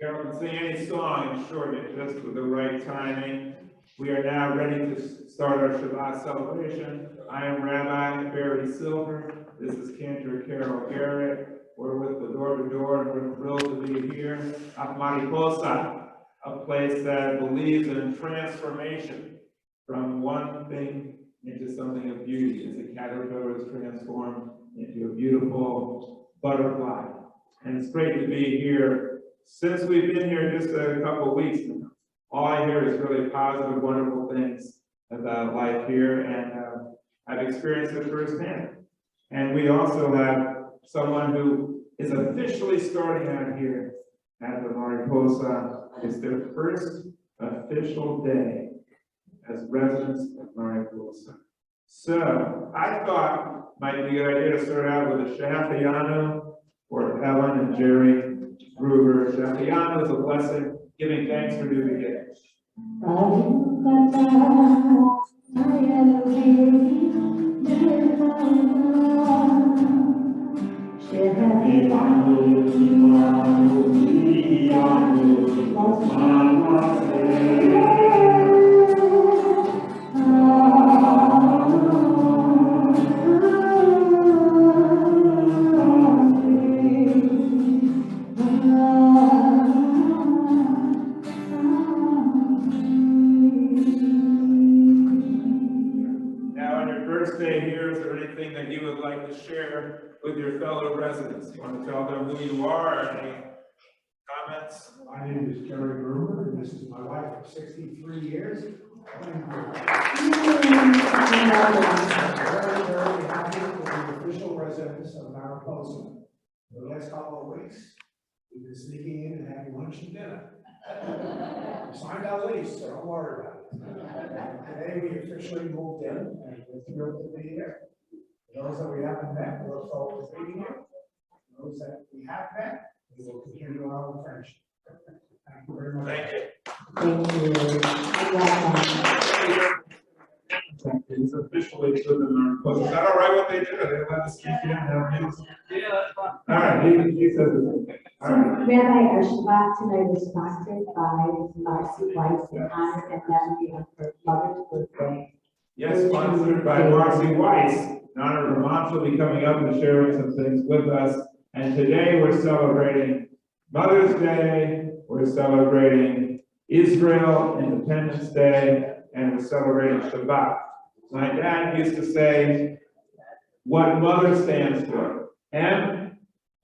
Carol can sing any song in short, just with the right timing. We are now ready to start our Shabbat celebration. I am Rabbi Barry Silver. This is Cantor Carol Garrett. We're with L'Dor Va-Dor, and we're thrilled to be here at Mariposa, a place that believes in transformation from one thing into something of beauty. As a caterpillar is transformed into a beautiful butterfly. And it's great to be here. Since we've been here just a couple of weeks, all I hear is really positive, wonderful things about life here, and I've experienced it firsthand. And we also have someone who is officially starting out here at the Mariposa. It's their first official day as residents of Mariposa. So I thought it might be a good idea to start out with a Shahayanu for Ellen and Jerry Gruber. Shahayanu is a blessing, giving thanks for new beginnings. With your fellow residents, you want to tell them who you are? Any comments? My name is Jerry Gruber, and this is my wife of 63 years. I'm very, very happy to be the official residents of Mariposa. For the last couple of weeks, we've been sneaking in and having lunch and dinner. We signed our lease, so don't worry about it. Today we officially moved in, and we're thrilled to be here. Those that we haven't met, we look forward to meeting you. Those that we have met, we will continue our friendship. Thank you very much. Thank you. It's officially to the Mariposa. Is that all right what they do? They let us keep you in there? Yeah, that's fine. All right, he says it's all right. Rabbi, our Shabbat tonight was sponsored by Marcy Weiss in honor and memory of her mother's birthday. Yes, sponsored by Marcy Weiss. In honor of her mom, she'll be coming up and sharing some things with us. And today we're celebrating Mother's Day, we're celebrating Israel Independence Day, and we're celebrating Shabbat. My dad used to say what mother stands for. M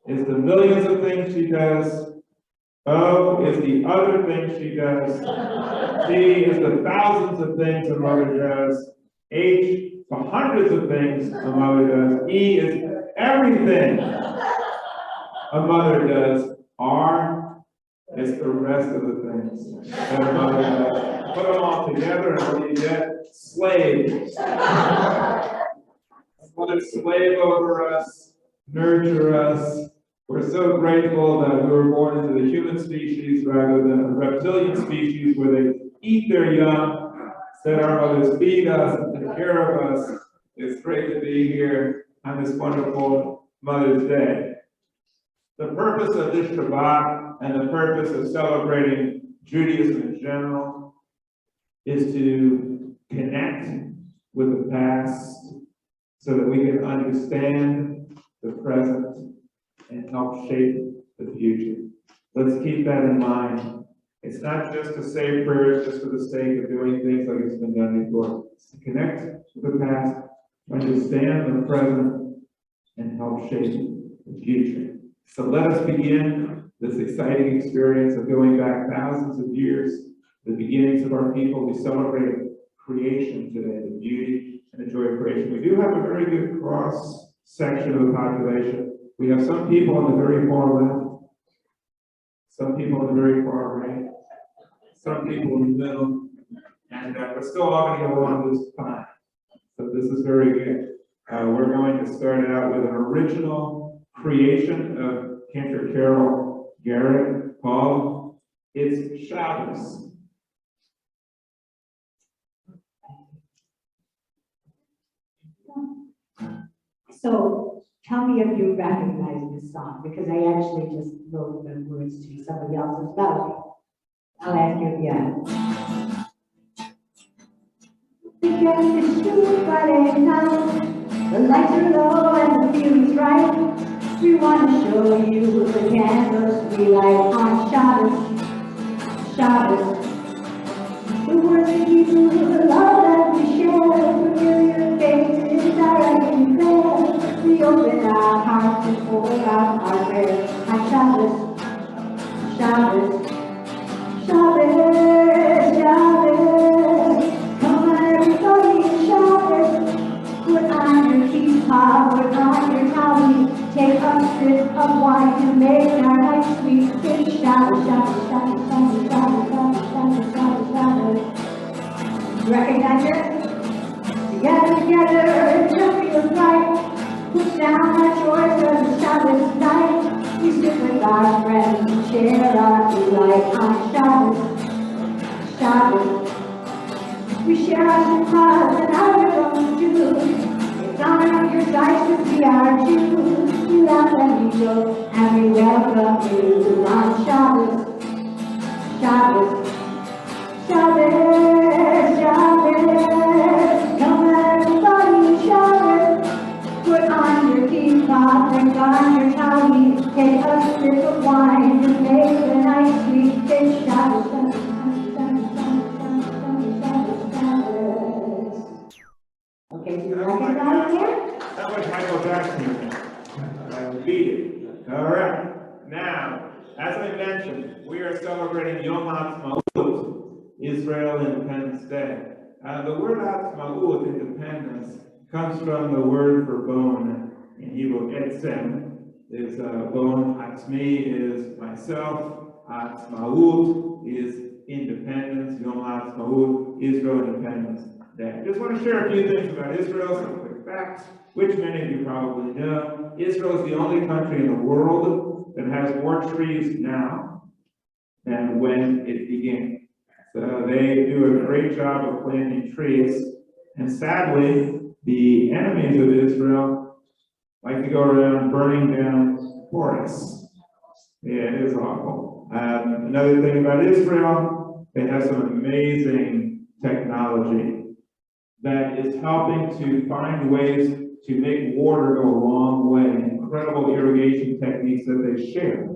is the millions of things she does. O is the other things she does. T is the thousands of things a mother does. H, the hundreds of things a mother does. E is everything a mother does. R is the rest of the things that a mother does. Put them all together and what do you get? Slave. Mother slave over us, nurture us. We're so grateful that we were born into the human species rather than a reptilian species where they eat their young. That our mothers feed us and take care of us. It's great to be here on this wonderful Mother's Day. The purpose of this Shabbat and the purpose of celebrating Judaism in general is to connect with the past so that we can understand the present and help shape the future. Let's keep that in mind. It's not just to say prayers just for the sake of doing things like it's been done before. It's to connect with the past, understand the present, and help shape the future. So let us begin this exciting experience of going back thousands of years, the beginnings of our people. We celebrate creation today, the beauty and the joy of creation. We do have a very good cross section of the population. We have some people on the very far left, some people on the very far right, some people in the middle, and we're still all going to get along this time. So this is very good. We're going to start out with an original creation of Cantor Carol Garrett called It's Shabbos. So Tell me if you recognize this song, because I actually just wrote the words to somebody else's melody. I'll ask you again. The gas is true Friday night. The lights are low and the feeling's right. We want to show you the candles we light on Shabbat. Shabbat. The words of Hebrew, the love that we share, familiar faces are right there. We open our hearts and pour out our prayers on Shabbat. Shabbat. Shabbat. Shabbat. Come on, everybody, Shabbat. Put on your kippah, put on your tali. Take a sip of wine to make our night sweet. Sing Shabbat, Shabbat, Shabbat, Shabbat, Shabbat, Shabbat, Shabbat, Shabbat. Recognize it? Together, it just feels right. Put down our chores for the Shabbat night. We sit with our friends and share our delight on Shabbat. Shabbat. We share our surprise and our rhythms too. It's on your dice to be our Jew. We laugh and we joke and we welcome you on Shabbat. Shabbat. Shabbat, Shabbat, come everybody, Shabbat. Put on your kippah, and on your tali. Take a sip of wine to make the night sweet. Say Shabbat, Shabbat, Shabbat, Shabbat, Shabbat, Shabbat, Shabbat. Okay, do you recognize it? That was Michael Jackson. I will beat it. All right. Now, as I mentioned, we are celebrating Yom HaAtzmaut, Israel Independence Day. The word Atzmaut, independence, comes from the word for bone. In Hebrew, etzem is bone. Atzmi is myself. Atzmaut is independence. Yom HaAtzmaut, Israel Independence Day. I just want to share a few things about Israel, some quick facts, which many of you probably know. Israel is the only country in the world that has more trees now than when it began. So they do a great job of planting trees. And sadly, the enemies of Israel like to go around burning down forests. Yeah, it is awful. Another thing about Israel, they have some amazing technology that is helping to find ways to make water go a long way. Incredible irrigation techniques that they share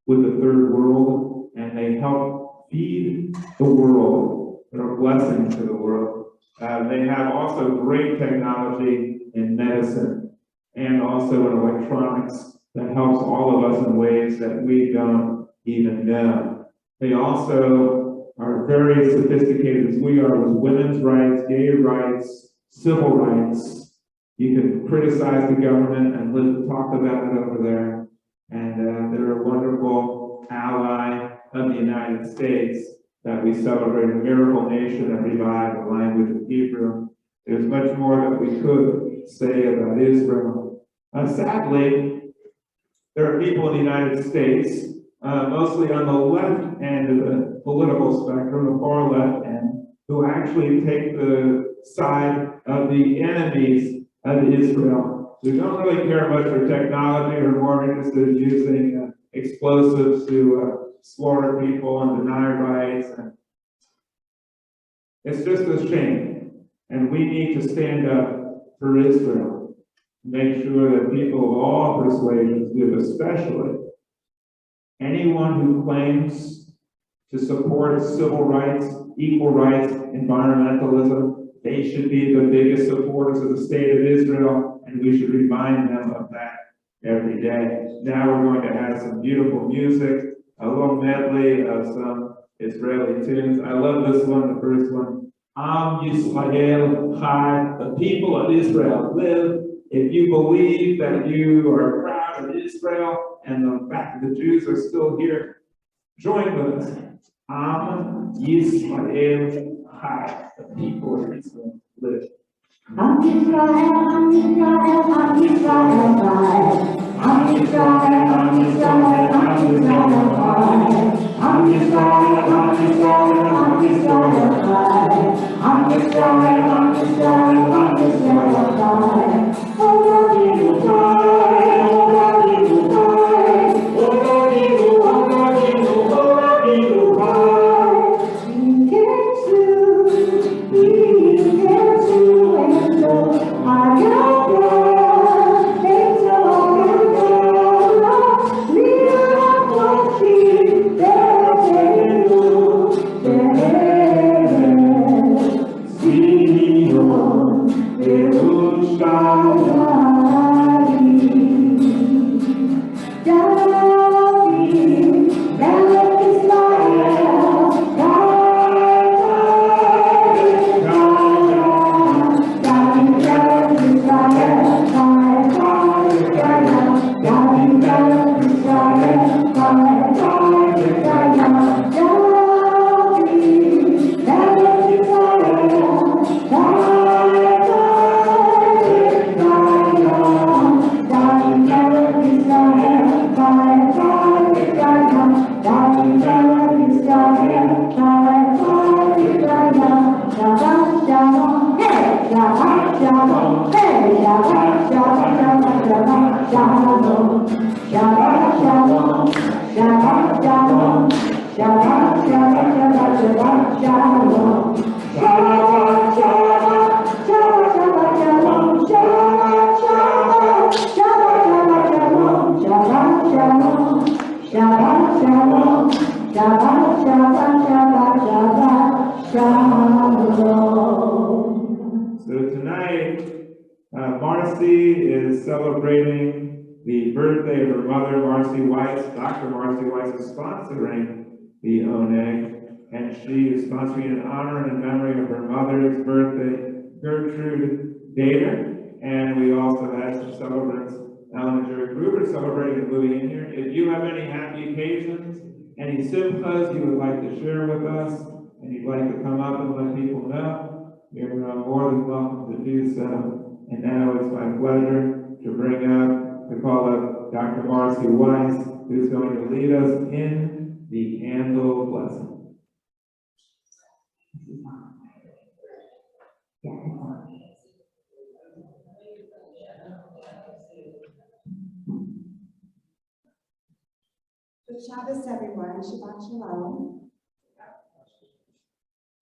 with the third world, and they help feed the world. They're a blessing to the world. They have also great technology in medicine and also in electronics that helps all of us in ways that we don't even know. They also are very sophisticated as we are with women's rights, gay rights, civil rights. You can criticize the government and talk about it over there. And they're a wonderful ally of the United States that we celebrate, a miracle nation that revived the language of Hebrew. There's much more that we could say about Israel. Sadly, there are people in the United States, mostly on the left end of the political spectrum, the far left end, who actually take the side of the enemies of Israel. Who don't really care much for technology or more interested in using explosives to slaughter people and deny rights. And it's just a shame. And we need to stand up for Israel. Make sure that people of all persuasions do, especially anyone who claims to support civil rights, equal rights, environmentalism, they should be the biggest supporters of the state of Israel, and we should remind them of that every day. Now we're going to have some beautiful music, a little medley of some Israeli tunes. I love this one, the first one. Am Yisrael Chai, the people of Israel live. If you believe that you are proud of Israel and the fact that the Jews are still here, join with us. Am Yisrael Chai, the people of Israel live. Am Yisrael, Am Yisrael, Am Yisrael Chai. Am Yisrael, Am Yisrael, Am Yisrael Chai. Am Yisrael, Am Yisrael, Am Yisrael Chai. Am Yisrael, Am Yisrael, Am Yisrael Chai. Oh, Rabbi, Shalom, Shabbat Shalom, Shabbat Shalom, Shabbat Shabbat Shabbat Shalom, Shabbat Shalom, Shabbat Shalom, Shabbat Shalom, Shabbat Shalom, Shabbat Shalom, Shabbat Shalom, Shabbat Shabbat Shalom. So tonight, Marcy is celebrating the birthday of her mother, Marcy Weiss. Dr. Marcy Weiss is sponsoring the Oneg, and she is sponsoring in honor and in memory of her mother's birthday, Gertrude Dater. And we also had some celebrants, Alan and Jerry Gruber, celebrating and moving in here. If you have any happy occasions, any simchas you would like to share with us, and you'd like to come up and let people know, you're more than welcome to do so. And now it's my pleasure to bring up, to call up Dr. Marcy Weiss, who's going to lead us in the candle blessing. Good Shabbos, everyone. Shabbat Shalom.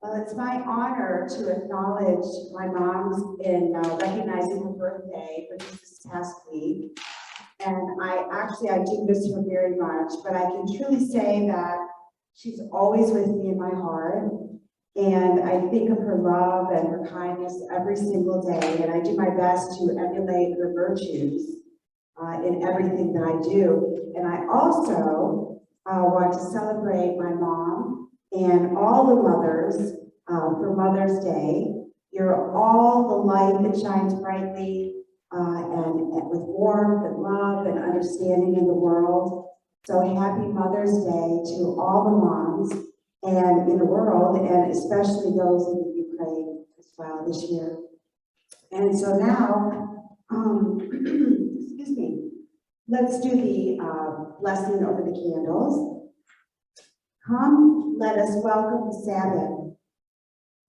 Well, it's my honor to acknowledge my mom in recognizing her birthday, which was this past week. And I do miss her very much, but I can truly say that she's always with me in my heart. And I think of her love and her kindness every single day. And I do my best to emulate her virtues in everything that I do. And I also want to celebrate my mom and all the mothers for Mother's Day. You're all the light that shines brightly and with warmth and love and understanding in the world. So happy Mother's Day to all the moms and in the world, and especially those in the Ukraine as well this year. And so now, excuse me, let's do the blessing over the candles. Come, let us welcome the Sabbath.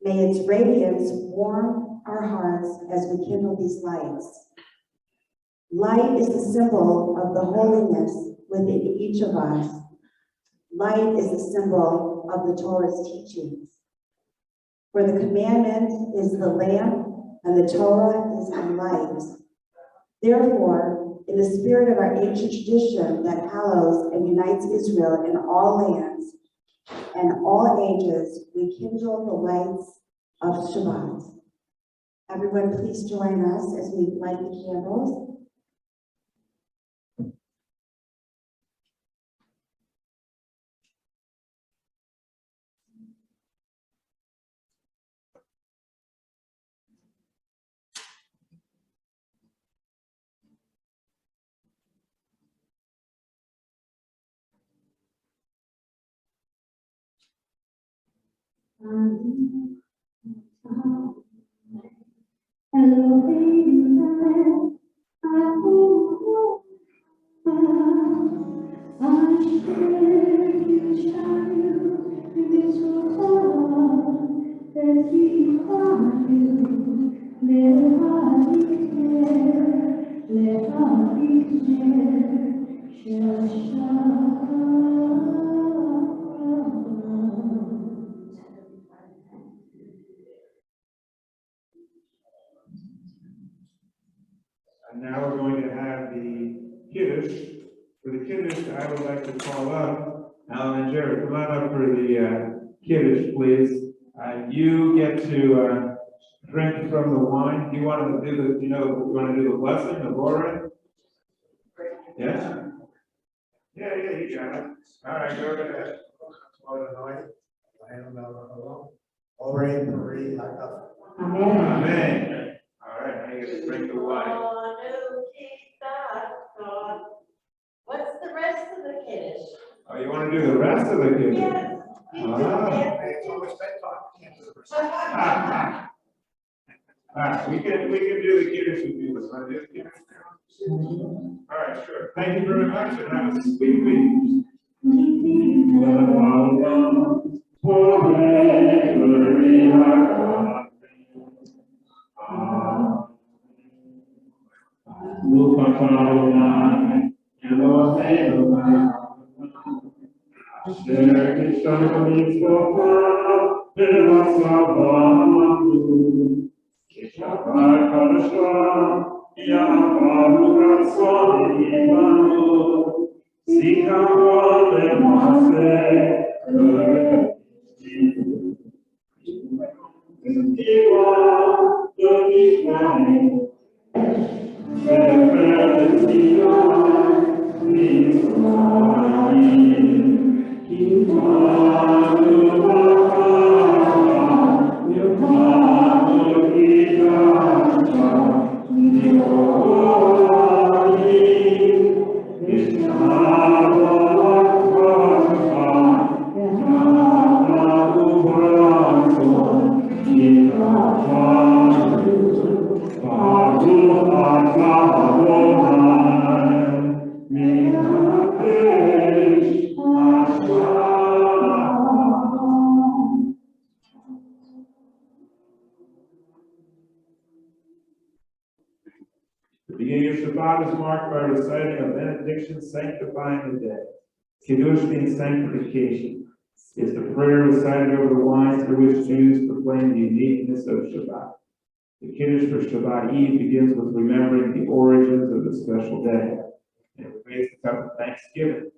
May its radiance warm our hearts as we kindle these lights. Light is the symbol of the holiness within each of us. Light is the symbol of the Torah's teachings. For the commandment is the lamp, and the Torah is the light. Therefore, in the spirit of our ancient tradition that hallows and unites Israel in all lands and all ages, we kindle the lights of Shabbat. Everyone, please join us as we light the candles. And now we're going to have the Kiddush. For the Kiddush, I would like to call up Alan and Garrett. Come on up for the Kiddush, please. You get to drink from the wine. Do you want to do the, you want to do the blessing, the glory? Yes? Yeah, you got it. All right, go ahead. Amen. All right, now you get to drink the wine. What's the rest of the Kiddush? Oh, you want to do the rest of the Kiddush? Yes. We can do the Kiddush with you. Want to do the Kiddush? All right, sure. Thank you very much, and have a sweet week. We'll The beginning of Shabbat is marked by reciting a benediction sanctifying the day. Kiddush means sanctification. It's the prayer recited over the wine through which Jews proclaim the uniqueness of Shabbat. The Kiddush for Shabbat Eve begins with remembering the origins of the special day. And it remains the cup of thanksgiving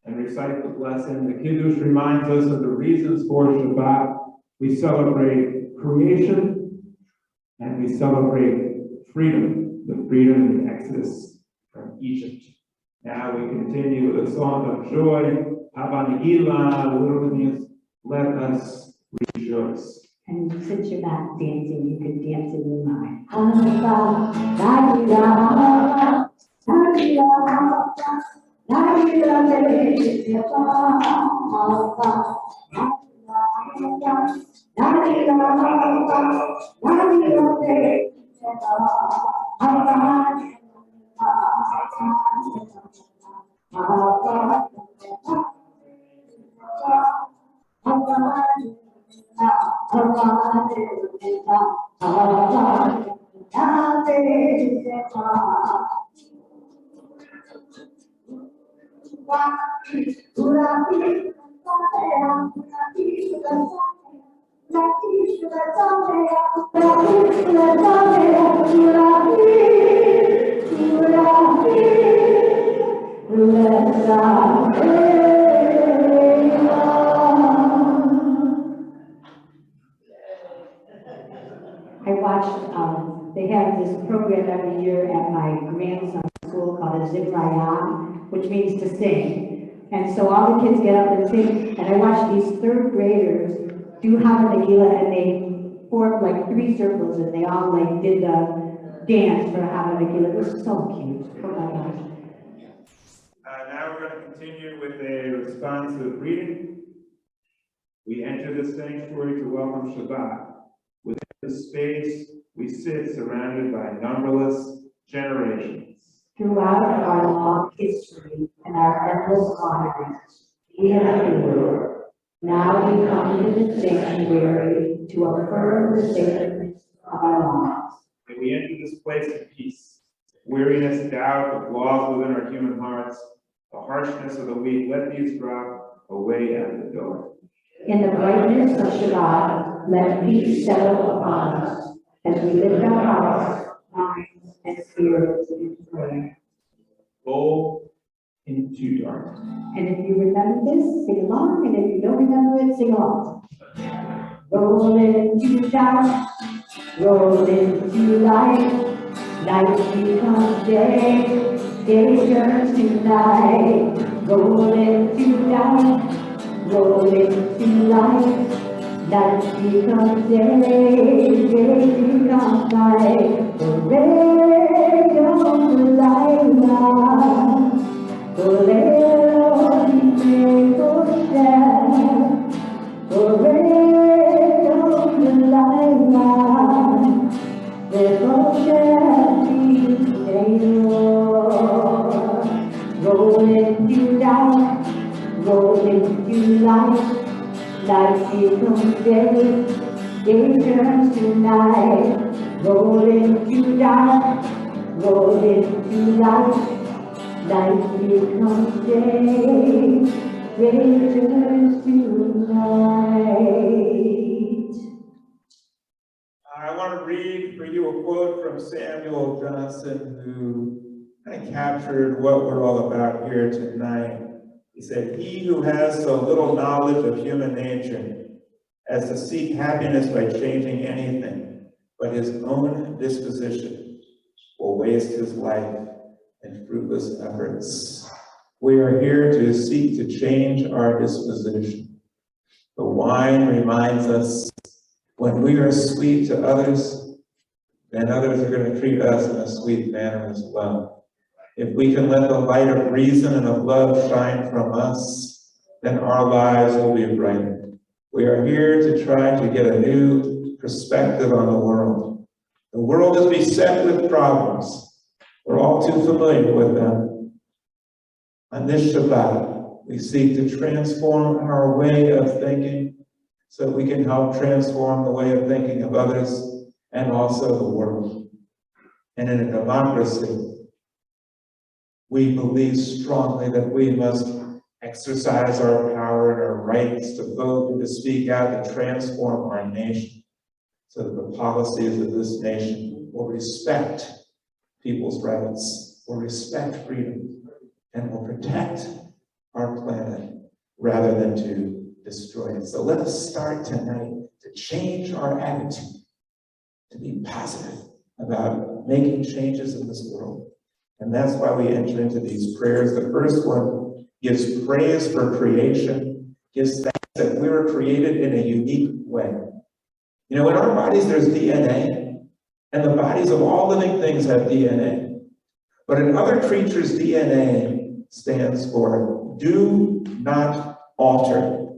and recite the blessing. The Kiddush reminds us of the reasons for Shabbat. We celebrate creation and we celebrate freedom, the freedom in Exodus from Egypt. Now we continue with a song of joy. Habanigila, literally means let us rejoice. And since you're not dancing, you can dance in your mind. I watched, they have this program every year at my grandson's school called InspiRational, which means to sing. And so all the kids get up and sing, and I watched these third graders do Hava Nagila, and they formed like 3 circles, and they all like did the dance for Hava Nagila. It was so cute. Oh my gosh. Now we're going to continue with a responsive reading. We enter the sanctuary to welcome Shabbat. Within the space, we sit surrounded by numberless generations. Throughout our long history and our endless wanderings, we have endured. Now we come to the sanctuary to affirm the sacredness of our lives. May we enter this place in peace. Weariness, doubt, the flaws within our human hearts, the harshness of the weak, let these drop away at the door. In the brightness of Shabbat, let peace settle upon us as we lift our hearts, minds, and spirits in prayer. Go into darkness. And if you remember this, sing along, and if you don't remember it, sing along. Roll into dark, roll into light, night becomes day, day turns to night. Roll into dark, roll into light, night becomes day, day becomes night. Hooray, come the light now. Hooray, hooray, come the light now. There shall be today, Lord. Roll into dark, roll into light, light becomes day, day turns to night. Roll into dark, roll into light, light becomes day, day turns to night. I want to read for you a quote from Samuel Johnson, who kind of captured what we're all about here tonight. He said, "He who has so little knowledge of human nature as to seek happiness by changing anything but his own disposition will waste his life in fruitless efforts." We are here to seek to change our disposition. The wine reminds us when we are sweet to others, then others are going to treat us in a sweet manner as well. If we can let the light of reason and of love shine from us, then our lives will be brighter. We are here to try to get a new perspective on the world. The world is beset with problems. We're all too familiar with them. On this Shabbat, we seek to transform our way of thinking so that we can help transform the way of thinking of others and also the world. And in a democracy, we believe strongly that we must exercise our power and our rights to vote and to speak out to transform our nation so that the policies of this nation will respect people's rights, will respect freedom, and will protect our planet rather than to destroy it. So let us start tonight to change our attitude, to be positive about making changes in this world. And that's why we enter into these prayers. The first one gives praise for creation, gives thanks that we were created in a unique way. You know, in our bodies there's DNA, and the bodies of all living things have DNA. But in other creatures, DNA stands for do not alter.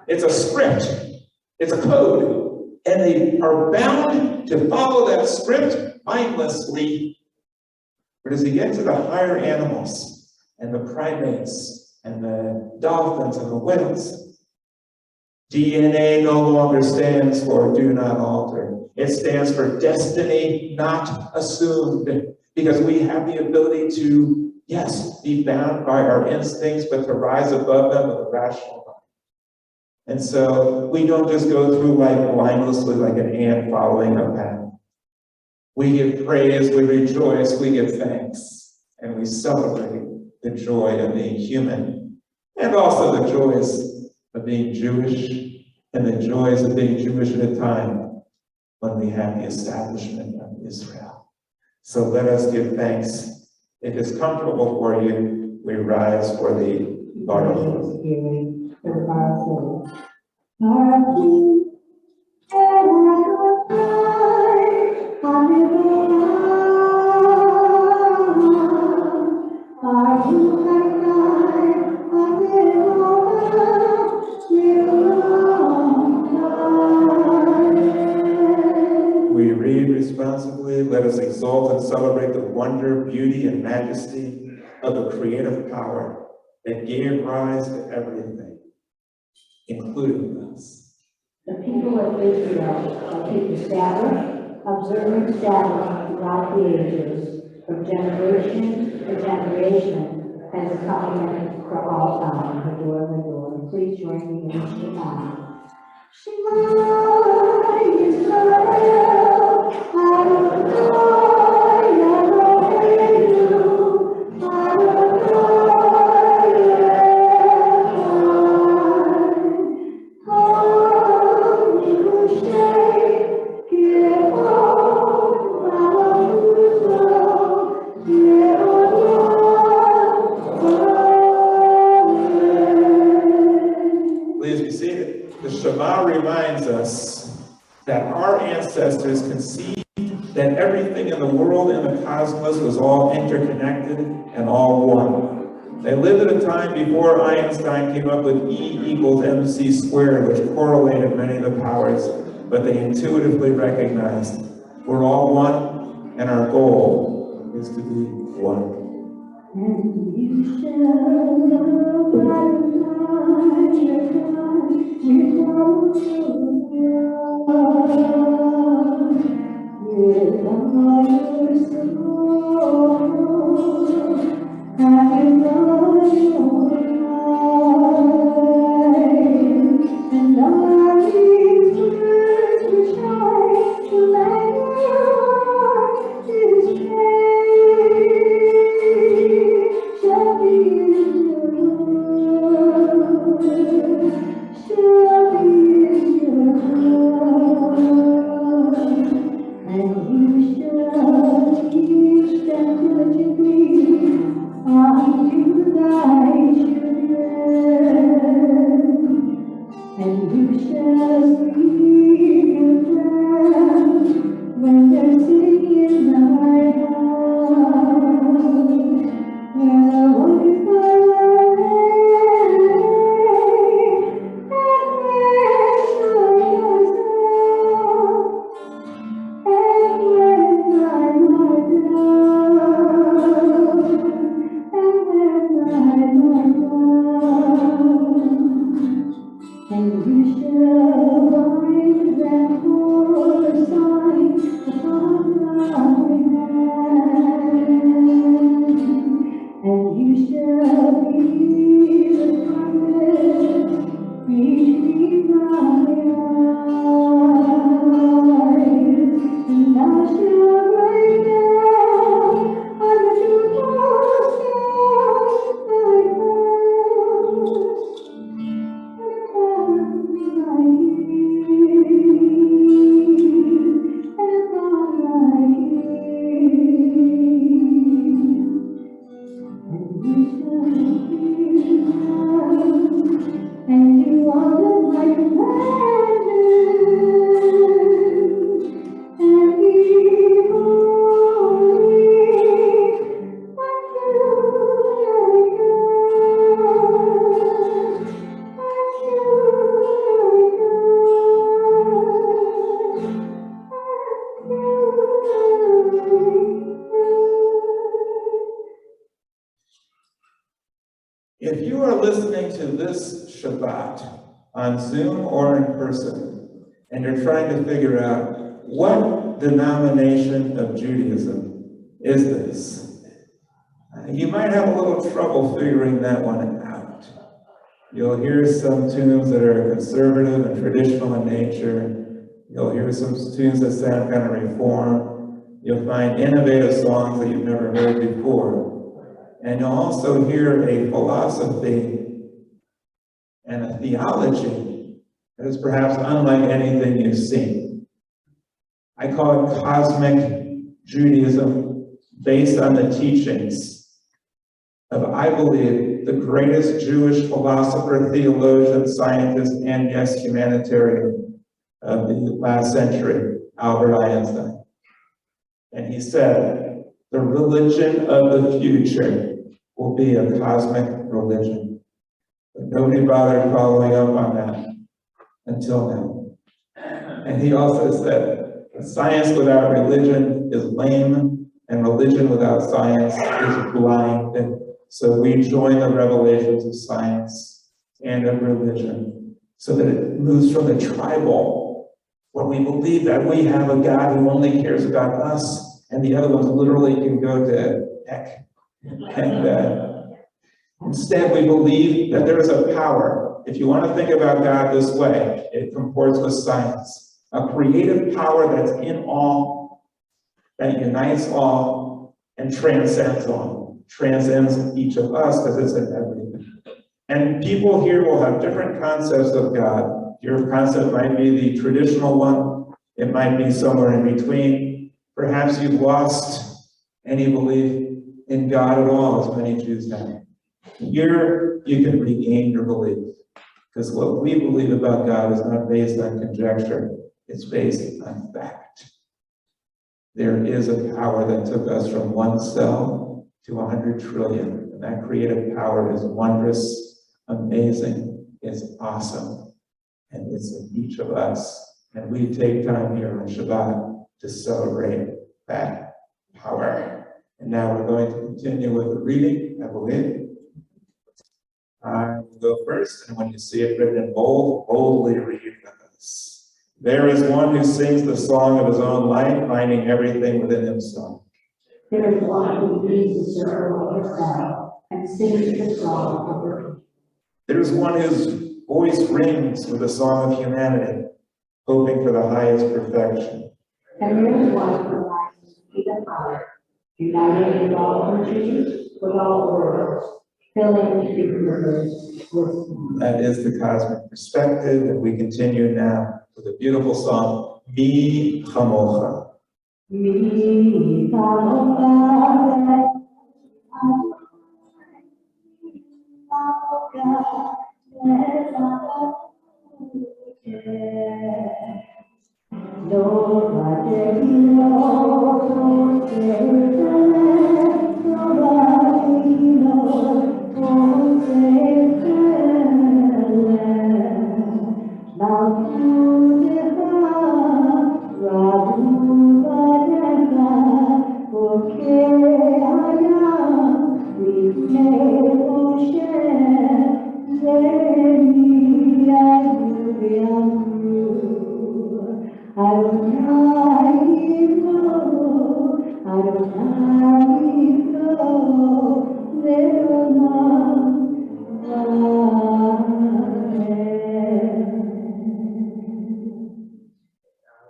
It's a script, it's a code, and they are bound to follow that script mindlessly. But as you get to the higher animals, and the primates, and the dolphins, and the whales, DNA no longer stands for do not alter. It stands for destiny not assumed, because we have the ability to, yes, be bound by our instincts, but to rise above them with a rational mind. And so we don't just go through life mindlessly like an ant following a path. We give praise, we rejoice, we give thanks, and we celebrate the joy of being human, and also the joys of being Jewish, and the joys of being Jewish at a time when we have the establishment of Israel. So let us give thanks. If it's comfortable for you, we rise for the L'Dor Va-Dor. We read responsibly. Let us exalt and celebrate the wonder, beauty, and majesty of the creative power that gave rise to everything, including us. The people of Israel shall keep the Sabbath, observing Sabbath throughout the ages, from generation to generation, as a covenant for all time. L'Dor Va-Dor. Please join me in Shema. Shema Yisrael, Adonai Eloheinu, Adonai Please be seated. The Shema reminds us that our ancestors conceived that everything in the world and the cosmos was all interconnected and all one. They lived at a time before Einstein came up with E equals mc squared, which correlated many of the powers, but they intuitively recognized we're all one, and our goal is to be one. and you shall love with all your soul. And you shall speak of them when they're sitting in my house, where the voice far away, and and you shall find them for a sign upon my hand, and you shall be the trumpet between my eyes, and I shall write down on the doorpost of my house. And you are the light of heaven, and behold me, what do If you are listening to this Shabbat on Zoom or in person, and you're trying to figure out what denomination of Judaism is this, you might have a little trouble figuring that one out. You'll hear some tunes that are conservative and traditional in nature. You'll hear some tunes that sound kind of reform. You'll find innovative songs that you've never heard before. And you'll also hear a philosophy and a theology that is perhaps unlike anything you've seen. I call it cosmic Judaism, based on the teachings of, I believe, the greatest Jewish philosopher, theologian, scientist, and yes, humanitarian of the last century, Albert Einstein. And he said, the religion of the future will be a cosmic religion. But nobody bothered following up on that until now. And he also said, science without religion is lame, and religion without science is blind. So we join the revelations of science and of religion so that it moves from the tribal, where we believe that we have a God who only cares about us, and the other ones literally can go to heck. And instead, we believe that there is a power. If you want to think about God this way, it comports with science. A creative power that's in all, that unites all, and transcends all. Transcends each of us because it's in everything. And people here will have different concepts of God. Your concept might be the traditional one. It might be somewhere in between. Perhaps you've lost any belief in God at all, as many Jews have. Here, you can regain your belief. Because what we believe about God is not based on conjecture. It's based on fact. There is a power that took us from 1 cell to 100 trillion. And that creative power is wondrous, amazing, it's awesome. And it's in each of us. And we take time here on Shabbat to celebrate that power. And now we're going to continue with the reading, I believe. I will go first, and when you see it written in bold, boldly read with us. There is one who sings the song of his own life, finding everything within himself. There is one who leads the circle of herself and sings the song of her. There is one whose voice rings with the song of humanity, hoping for the highest perfection. And there is one who rises to be the power, united with all countries, with all worlds, filling the universe with song. That is the cosmic perspective, and we continue now with a beautiful song, Mi Chamocha. Mi chamocha, L'Dor Va-Dor,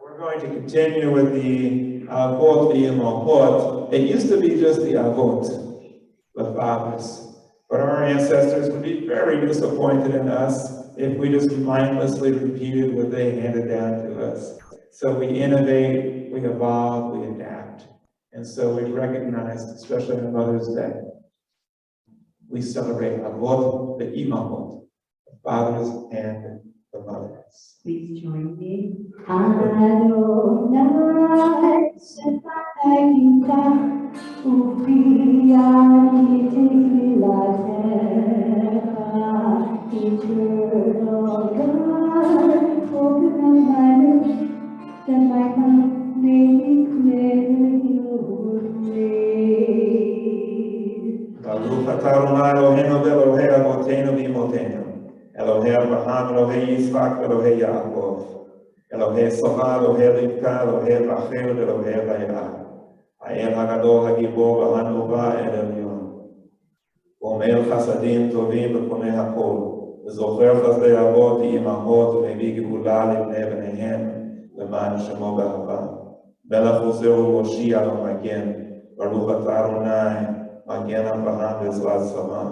We're going to continue with the Avot V'Imahot. It used to be just the Avot, the fathers. But our ancestors would be very disappointed in us if we just mindlessly repeated what they handed down to us. So we innovate, we evolve, we adapt. And so we recognize, especially on Mother's Day, we celebrate Avot V'Imahot, the fathers and the mothers. Please join me. Adonai, Sefaita, Ufiani Tefilatecha, eternal God, open up my lips, that my mouth may declare your praise. Baruch atah Adonai Eloheinu v'Elohei Avotenu v'Imotenu, Elohei Abraham, Elohei Yitzchak, Elohei Yaakov, Elohei Sova, Elohei Rivka, Elohei Rachel, Elohei Leah, Ha'el HaGadol HaGibor HaNorah El Elyon, Omer Chasadim Tovim V'Konei HaKol, V'Zocher Chazdei Avot V'Imahot V'Mevii Geula L'Bnei Bneihem L'man Shemo B'Ahava, Melech Ozeh U'Moshiach HaMagen, Baruch atah Adonai Magen Avraham V'Ezrat Sama.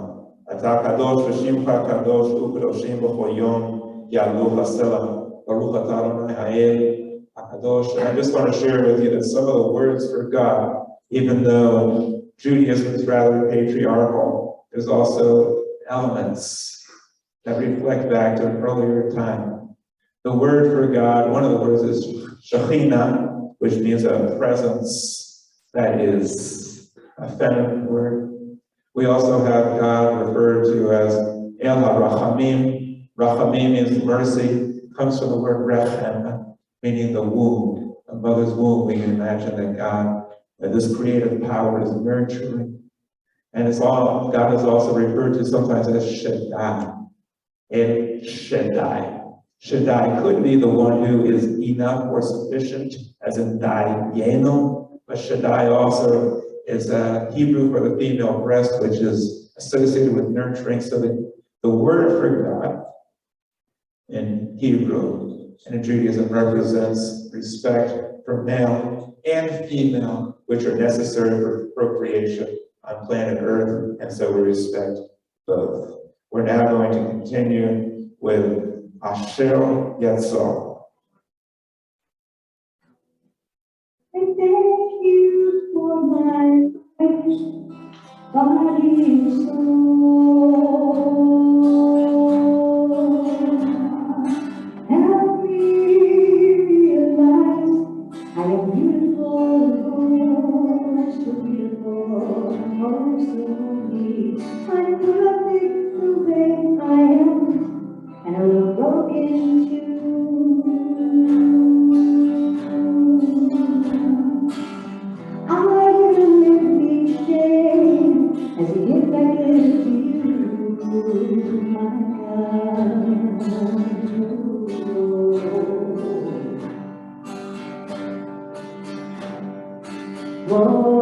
אתה קדוש ושמך קדוש וקדושים בכל יום יעלו הסלע. Baruch atah Adonai Ha'el HaKadosh. And I just want to share with you that some of the words for God, even though Judaism is rather patriarchal, there's also elements that reflect back to an earlier time. The word for God, one of the words is Shekhinah, which means a presence that is a feminine word. We also have God referred to as El HaRachamim. Rachamim means mercy. Comes from the word rechem, meaning the womb, a mother's womb. We can imagine that God, that this creative power is nurturing. And God is also referred to sometimes as Shaddai. El Shaddai. Shaddai could be the one who is enough or sufficient, as in Dayenu, but Shaddai also is a Hebrew for the female breast, which is associated with nurturing. So the word for God in Hebrew and in Judaism represents respect for male and female, which are necessary for procreation on planet Earth, and so we respect both. We're now going to continue with Asher Yatzor. I thank you for my life, body and soul. Help me realize I am beautiful, oh, so beautiful, oh, so holy. I'm perfect the way I am, and a little broken too. I will live each day as a gift I give to you, my God. Whoa,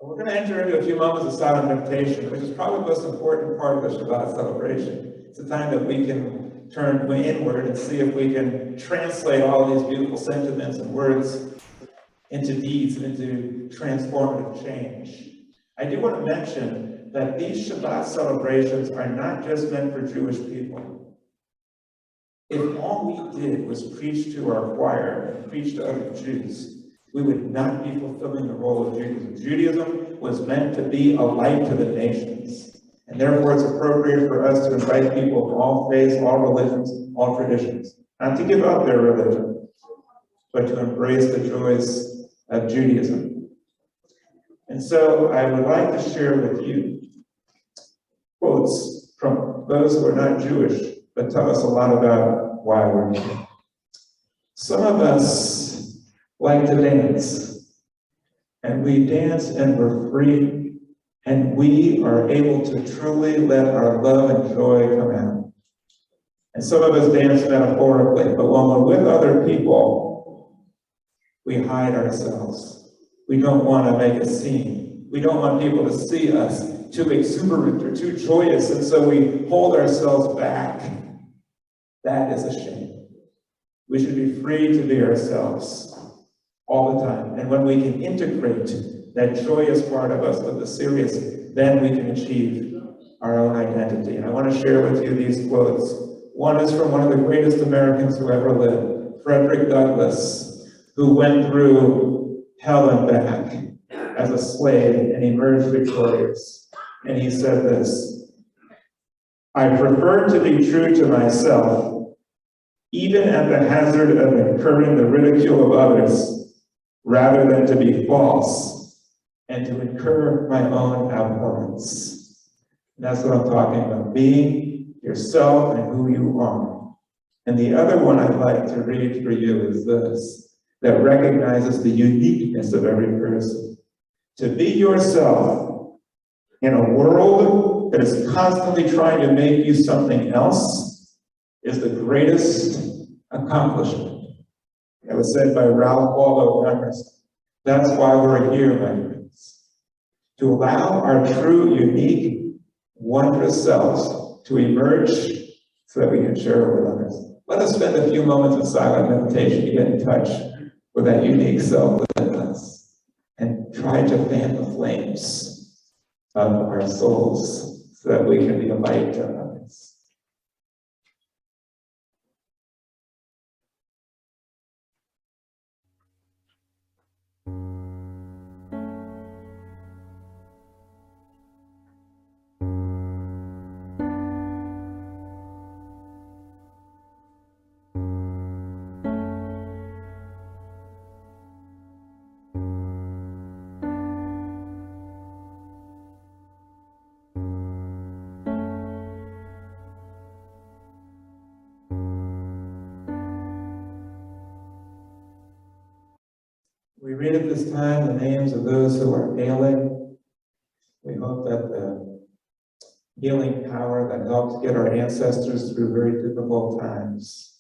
We're going to enter into a few moments of silent meditation, which is probably the most important part of the Shabbat celebration. It's a time that we can turn inward and see if we can translate all these beautiful sentiments and words into deeds and into transformative change. I do want to mention that these Shabbat celebrations are not just meant for Jewish people. If all we did was preach to our choir and preach to other Jews, we would not be fulfilling the role of Judaism. Judaism was meant to be a light to the nations. And therefore it's appropriate for us to invite people of all faiths, all religions, all traditions, not to give up their religion, but to embrace the joys of Judaism. And so I would like to share with you quotes from those who are not Jewish, but tell us a lot about why we're here. Some of us like to dance, and we dance and we're free, and we are able to truly let our love and joy come out. And some of us dance metaphorically, but when we're with other people, we hide ourselves. We don't want to make a scene. We don't want people to see us too exuberant or too joyous, and so we hold ourselves back. That is a shame. We should be free to be ourselves all the time. And when we can integrate that joyous part of us with the serious, then we can achieve our own identity. And I want to share with you these quotes. One is from one of the greatest Americans who ever lived, Frederick Douglass, who went through hell and back as a slave and emerged victorious. And he said this: "I prefer to be true to myself, even at the hazard of incurring the ridicule of others, rather than to be false and to incur my own abhorrence." And that's what I'm talking about, being yourself and who you are. And the other one I'd like to read for you is this, that recognizes the uniqueness of every person. To be yourself in a world that is constantly trying to make you something else is the greatest accomplishment. It was said by Ralph Waldo Emerson. That's why we're here, my friends. To allow our true, unique, wondrous selves to emerge so that we can share it with others. Let us spend a few moments of silent meditation to get in touch with that unique self within us and try to fan the flames of our souls so that we can be a light to others. We read at this time the names of those who are ailing. We hope that the healing power that helped get our ancestors through very difficult times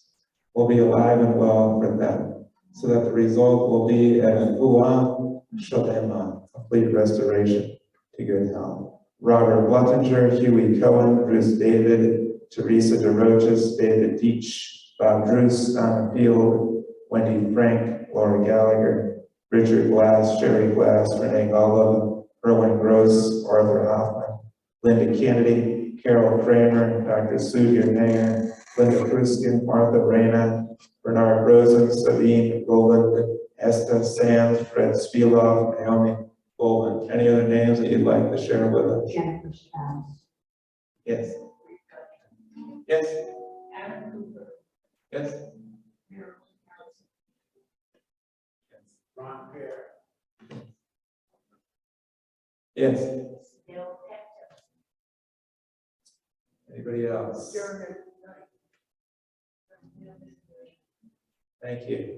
will be alive and well for them, so that the result will be a refuah Shalema, complete restoration to good health. Robert Bluttinger, Huey Cohen, Bruce David, Teresa DeRoches, David Deitch, Bob Druce, Anna Field, Wendy Frank, Laura Gallagher, Richard Glass, Sherry Glass, Renee Golub, Erwin Gross, Arthur Hoffman, Linda Kennedy, Carol Kramer, Dr. Sudhir Nair, Linda Kruskin, Martha Reyna, Bernard Rosen, Sabine Goland, Esther Sands, Fred Spielhoff, Naomi Goldman. Any other names that you'd like to share with us? Jennifer Strauss. Yes. Yes. Yes. Ron Bear. Yes. Anybody else? Thank you.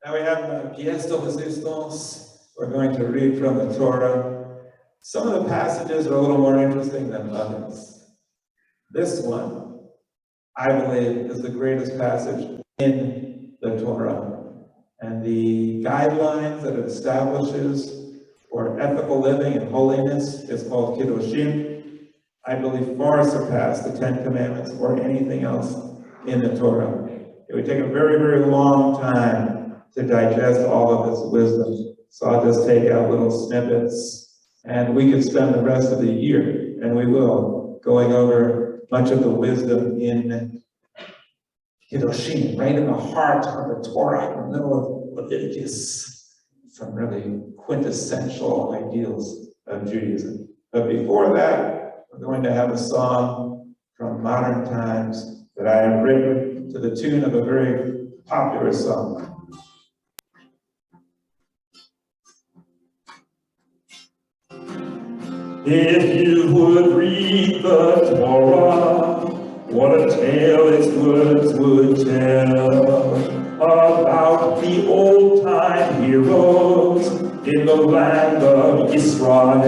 Now we have a pièce de résistance. We're going to read from the Torah. Some of the passages are a little more interesting than others. This one, I believe, is the greatest passage in the Torah. And the guidelines that it establishes for ethical living and holiness is called Kiddushim. I believe far surpass the Ten Commandments or anything else in the Torah. It would take a very, very long time to digest all of its wisdom. So I'll just take out little snippets, and we could spend the rest of the year, and we will, going over much of the wisdom in Kiddushim, right in the heart of the Torah, in the middle of Leviticus, some really quintessential ideals of Judaism. But before that, we're going to have a song from modern times that I have written to the tune of a very popular song. If you would read the Torah, what a tale its words would tell about the old-time heroes in the land of Israel.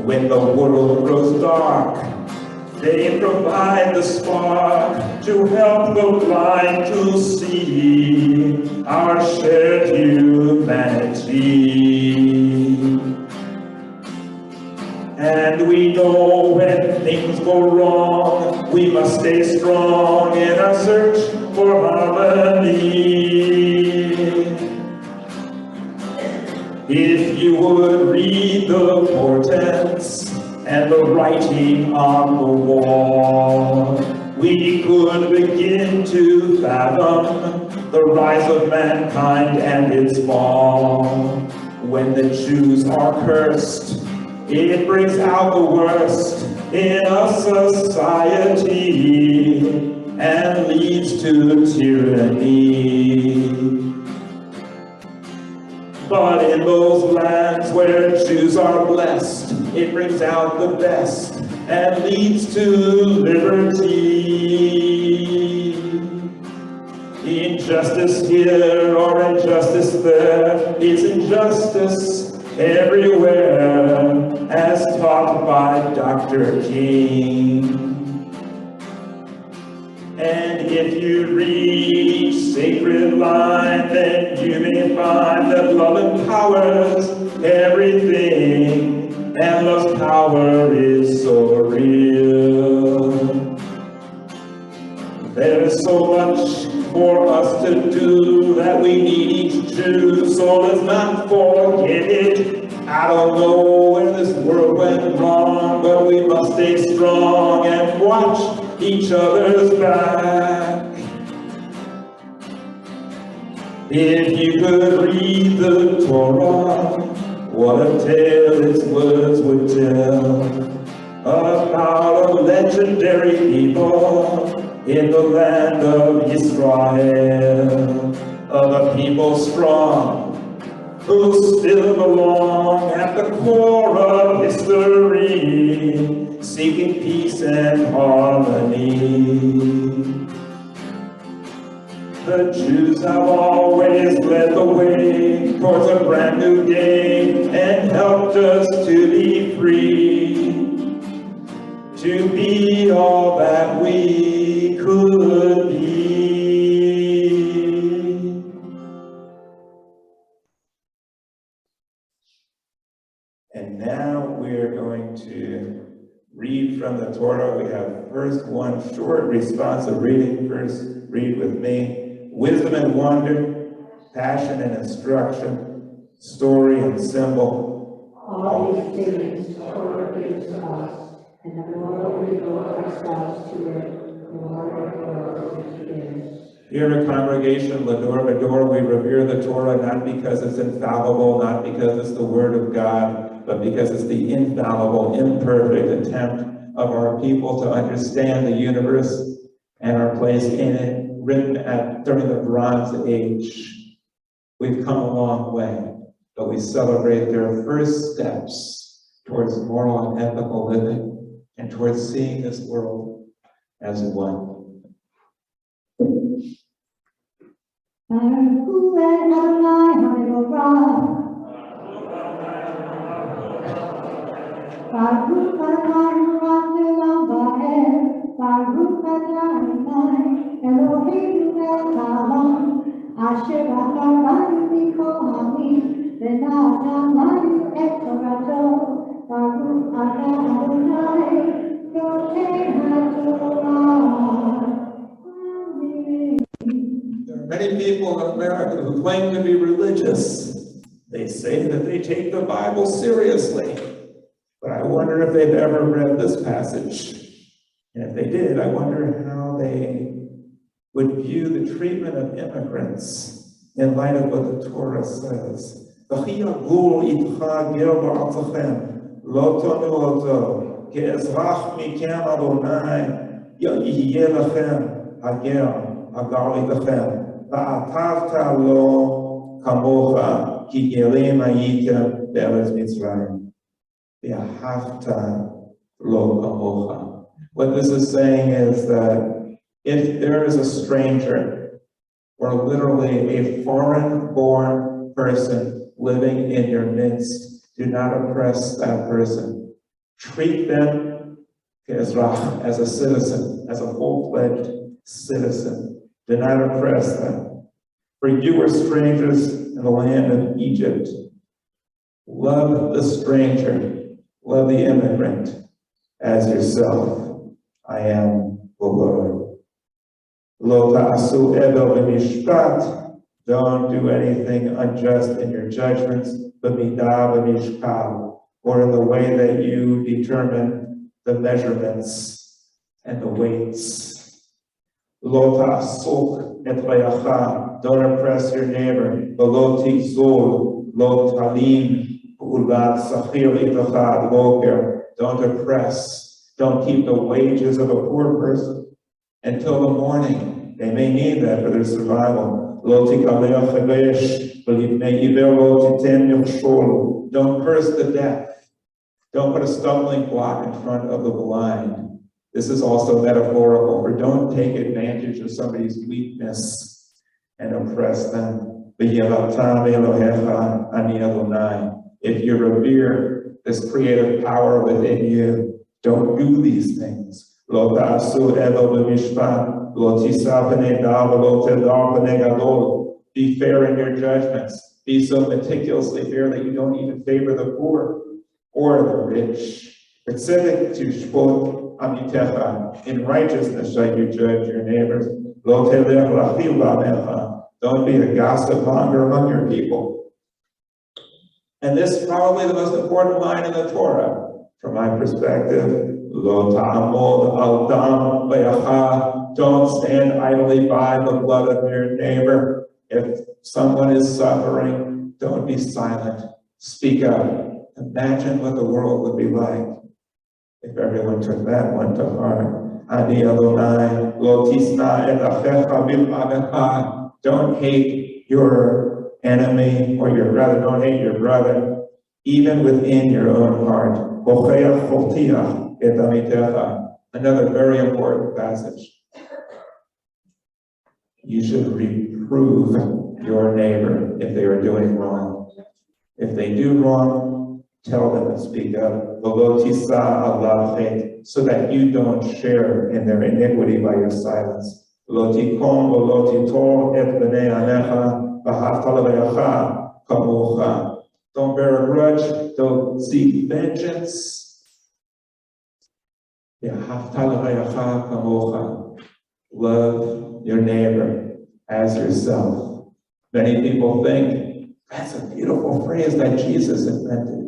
When the world grows dark, they provide the spark to help the blind to see our shared humanity. And we know when things go wrong, we must stay strong in our search for harmony. If you would read the portents and the writing on the wall, we could begin to fathom the rise of mankind and its fall. When the Jews are cursed, it brings out the worst in a society, and leads to tyranny. But in those lands where Jews are blessed, it brings out the best and leads to liberty. Injustice here or injustice there is injustice everywhere, as taught by Dr. King. And if you read each sacred line, then you may find that love empowers everything, and love's power is so real. There is so much for us to do that we need each Jew, so let's not forget it. I don't know where this world went wrong, but we must stay strong and watch each other's back. If you could read the Torah, what a tale its words would tell about a legendary people in the land of Israel, of a people strong who still belong at the core of history, seeking peace and harmony. The Jews have always led the way towards a brand new day and helped us to be free, to be all that we could be. And now we're going to read from the Torah. We have first one short responsive reading. First, read with me. Wisdom and wonder, passion and instruction, story and symbol. All these things Torah gives us, and the more we devote ourselves to it, the more it gives. Here in congregation, L'Dor Va-Dor, we revere the Torah not because it's infallible, not because it's the Word of God, but because it's the infallible, imperfect attempt of our people to understand the universe and our place in it, written during the Bronze Age. We've come a long way, but we celebrate their first steps towards moral and ethical living and towards seeing this world as one. Baruch Adonai, Eloheinu melech haolam, asher bachar mikol ha'amim, v'natan lanu et torato. Baruch Adonai, notei haTorah. Amen. There are many people in America who claim to be religious. They say that they take the Bible seriously, but I wonder if they've ever read this passage. And if they did, I wonder how they would view the treatment of immigrants in light of what the Torah says. If what this is saying is that if there is a stranger, or literally a foreign-born person living in your midst, do not oppress that person. Treat them as a citizen, as a full-fledged citizen. Do not oppress them. For you were strangers in the land of Egypt. Love the stranger, love the immigrant as yourself. I am the Lord. Lo ta'asu edo v'mishpat. Don't do anything unjust in your judgments, but midah v'mishkal, or in the way that you determine the measurements and the weights. Lo ta'asuk et re'acha. Don't oppress your neighbor. V'lo tigzul, lo talim, u'lad sachir itacha boker. Don't oppress. Don't keep the wages of a poor person until the morning. They may need that for their survival. Don't curse the deaf. Don't put a stumbling block in front of the blind. This is also metaphorical for don't take advantage of somebody's weakness and oppress them. If you revere this creative power within you, don't do these things. Be fair in your judgments. Be so meticulously fair that you don't even favor the poor or the rich. In righteousness shall you judge your neighbors. Don't be a gossip monger among your people. And this is probably the most important line in the Torah, from my perspective. Don't stand idly by the blood of your neighbor. If someone is suffering, don't be silent. Speak up. Imagine what the world would be like if everyone took that one to heart. Don't hate your enemy, or don't hate your brother, even within your own heart. Another very important passage. You should reprove your neighbor if they are doing wrong. If they do wrong, tell them and speak up. So that you don't share in their iniquity by your silence. Don't bear a grudge. Don't seek vengeance. Love your neighbor as yourself. Many people think that's a beautiful phrase that Jesus invented.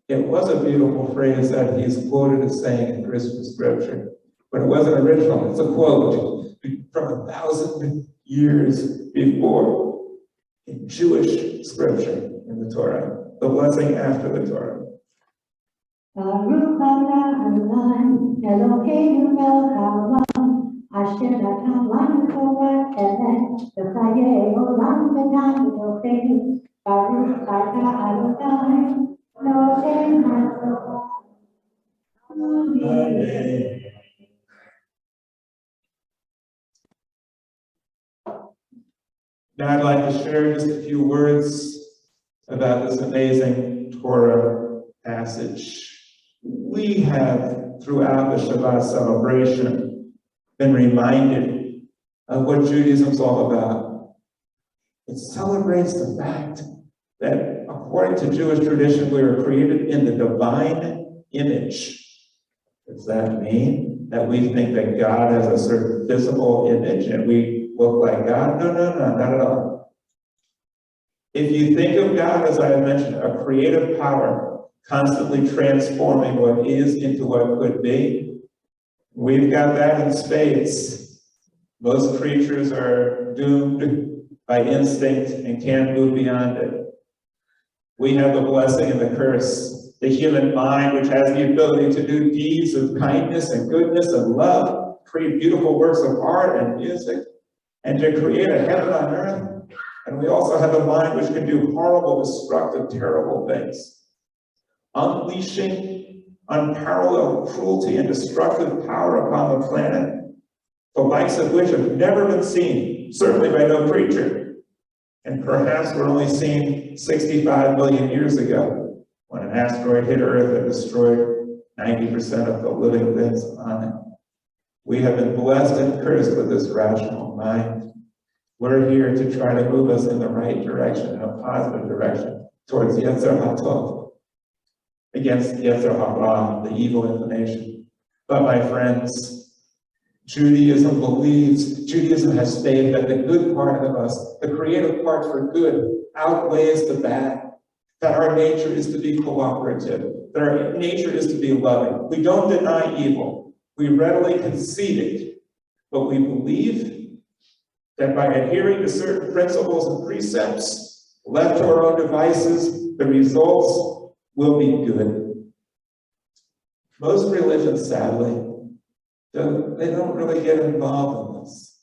It was a beautiful phrase that he's quoted as saying in Christian scripture, but it wasn't original. It's a quote from 1,000 years before in Jewish scripture in the Torah, the blessing after the Torah. Now I'd like to share just a few words about this amazing Torah passage. We have, throughout the Shabbat celebration, been reminded of what Judaism is all about. It celebrates the fact that according to Jewish tradition, we were created in the divine image. Does that mean that we think that God has a certain physical image and we look like God? No, not at all. If you think of God, as I mentioned, a creative power constantly transforming what is into what could be, we've got that in spades. Most creatures are doomed by instinct and can't move beyond it. We have the blessing and the curse. The human mind, which has the ability to do deeds of kindness and goodness and love, create beautiful works of art and music, and to create a heaven on earth. And we also have a mind which can do horrible, destructive, terrible things. Unleashing unparalleled cruelty and destructive power upon the planet, the likes of which have never been seen, certainly by no creature. And perhaps were only seen 65 million years ago, when an asteroid hit Earth and destroyed 90% of the living things on it. We have been blessed and cursed with this rational mind. We're here to try to move us in the right direction, in a positive direction, towards Yetzer HaTov, against Yetzer Hara, the evil inclination. But my friends, Judaism has faith that the good part of us, the creative part for good, outweighs the bad. That our nature is to be cooperative, that our nature is to be loving. We don't deny evil. We readily concede it, but we believe that by adhering to certain principles and precepts, left to our own devices, the results will be good. Most religions, sadly, They don't really get involved in this.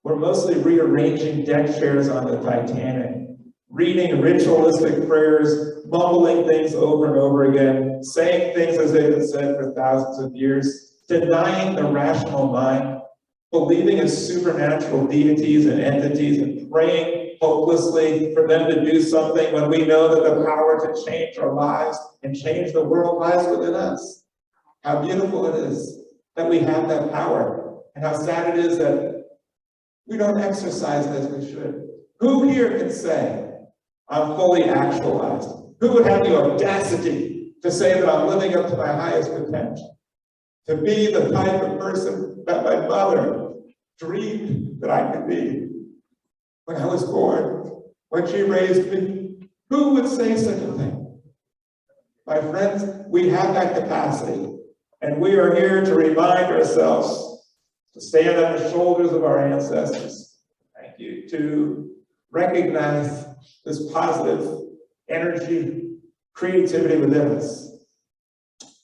We're mostly rearranging deck chairs on the Titanic, reading ritualistic prayers, mumbling things over and over again, saying things as they've been said for thousands of years, denying the rational mind, believing in supernatural deities and entities, and praying hopelessly for them to do something when we know that the power to change our lives and change the world lies within us. How beautiful it is that we have that power, and how sad it is that we don't exercise it as we should. Who here can say, I'm fully actualized? Who would have the audacity to say that I'm living up to my highest potential? To be the type of person that my mother dreamed that I could be when I was born, when she raised me. Who would say such a thing? My friends, we have that capacity, and we are here to remind ourselves to stand on the shoulders of our ancestors. Thank you. To recognize this positive energy, creativity within us.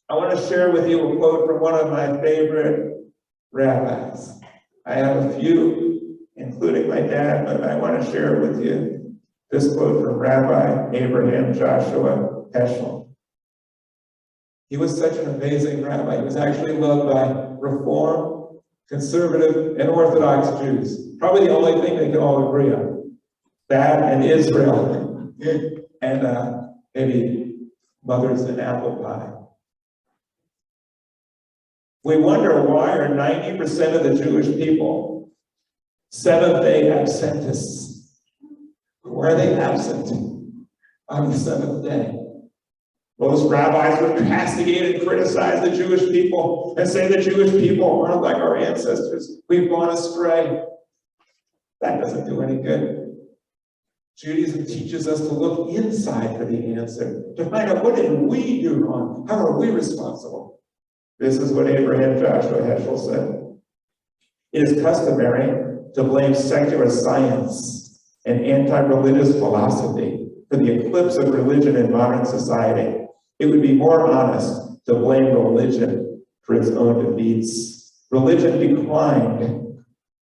I want to share with you a quote from one of my favorite rabbis. I have a few, including my dad, but I want to share with you this quote from Rabbi Abraham Joshua Heschel. He was such an amazing rabbi. He was actually loved by Reform, Conservative, and Orthodox Jews. Probably the only thing they can all agree on. That and Israel. And maybe mothers and apple pie. We wonder why are 90% of the Jewish people Seventh-day absentists? Why are they absent on the seventh day? Most rabbis would castigate and criticize the Jewish people and say the Jewish people aren't like our ancestors. We've gone astray. That doesn't do any good. Judaism teaches us to look inside for the answer, to find out what did we do wrong? How are we responsible? This is what Abraham Joshua Heschel said. It is customary to blame secular science and anti-religious philosophy for the eclipse of religion in modern society. It would be more honest to blame religion for its own defeats. Religion declined,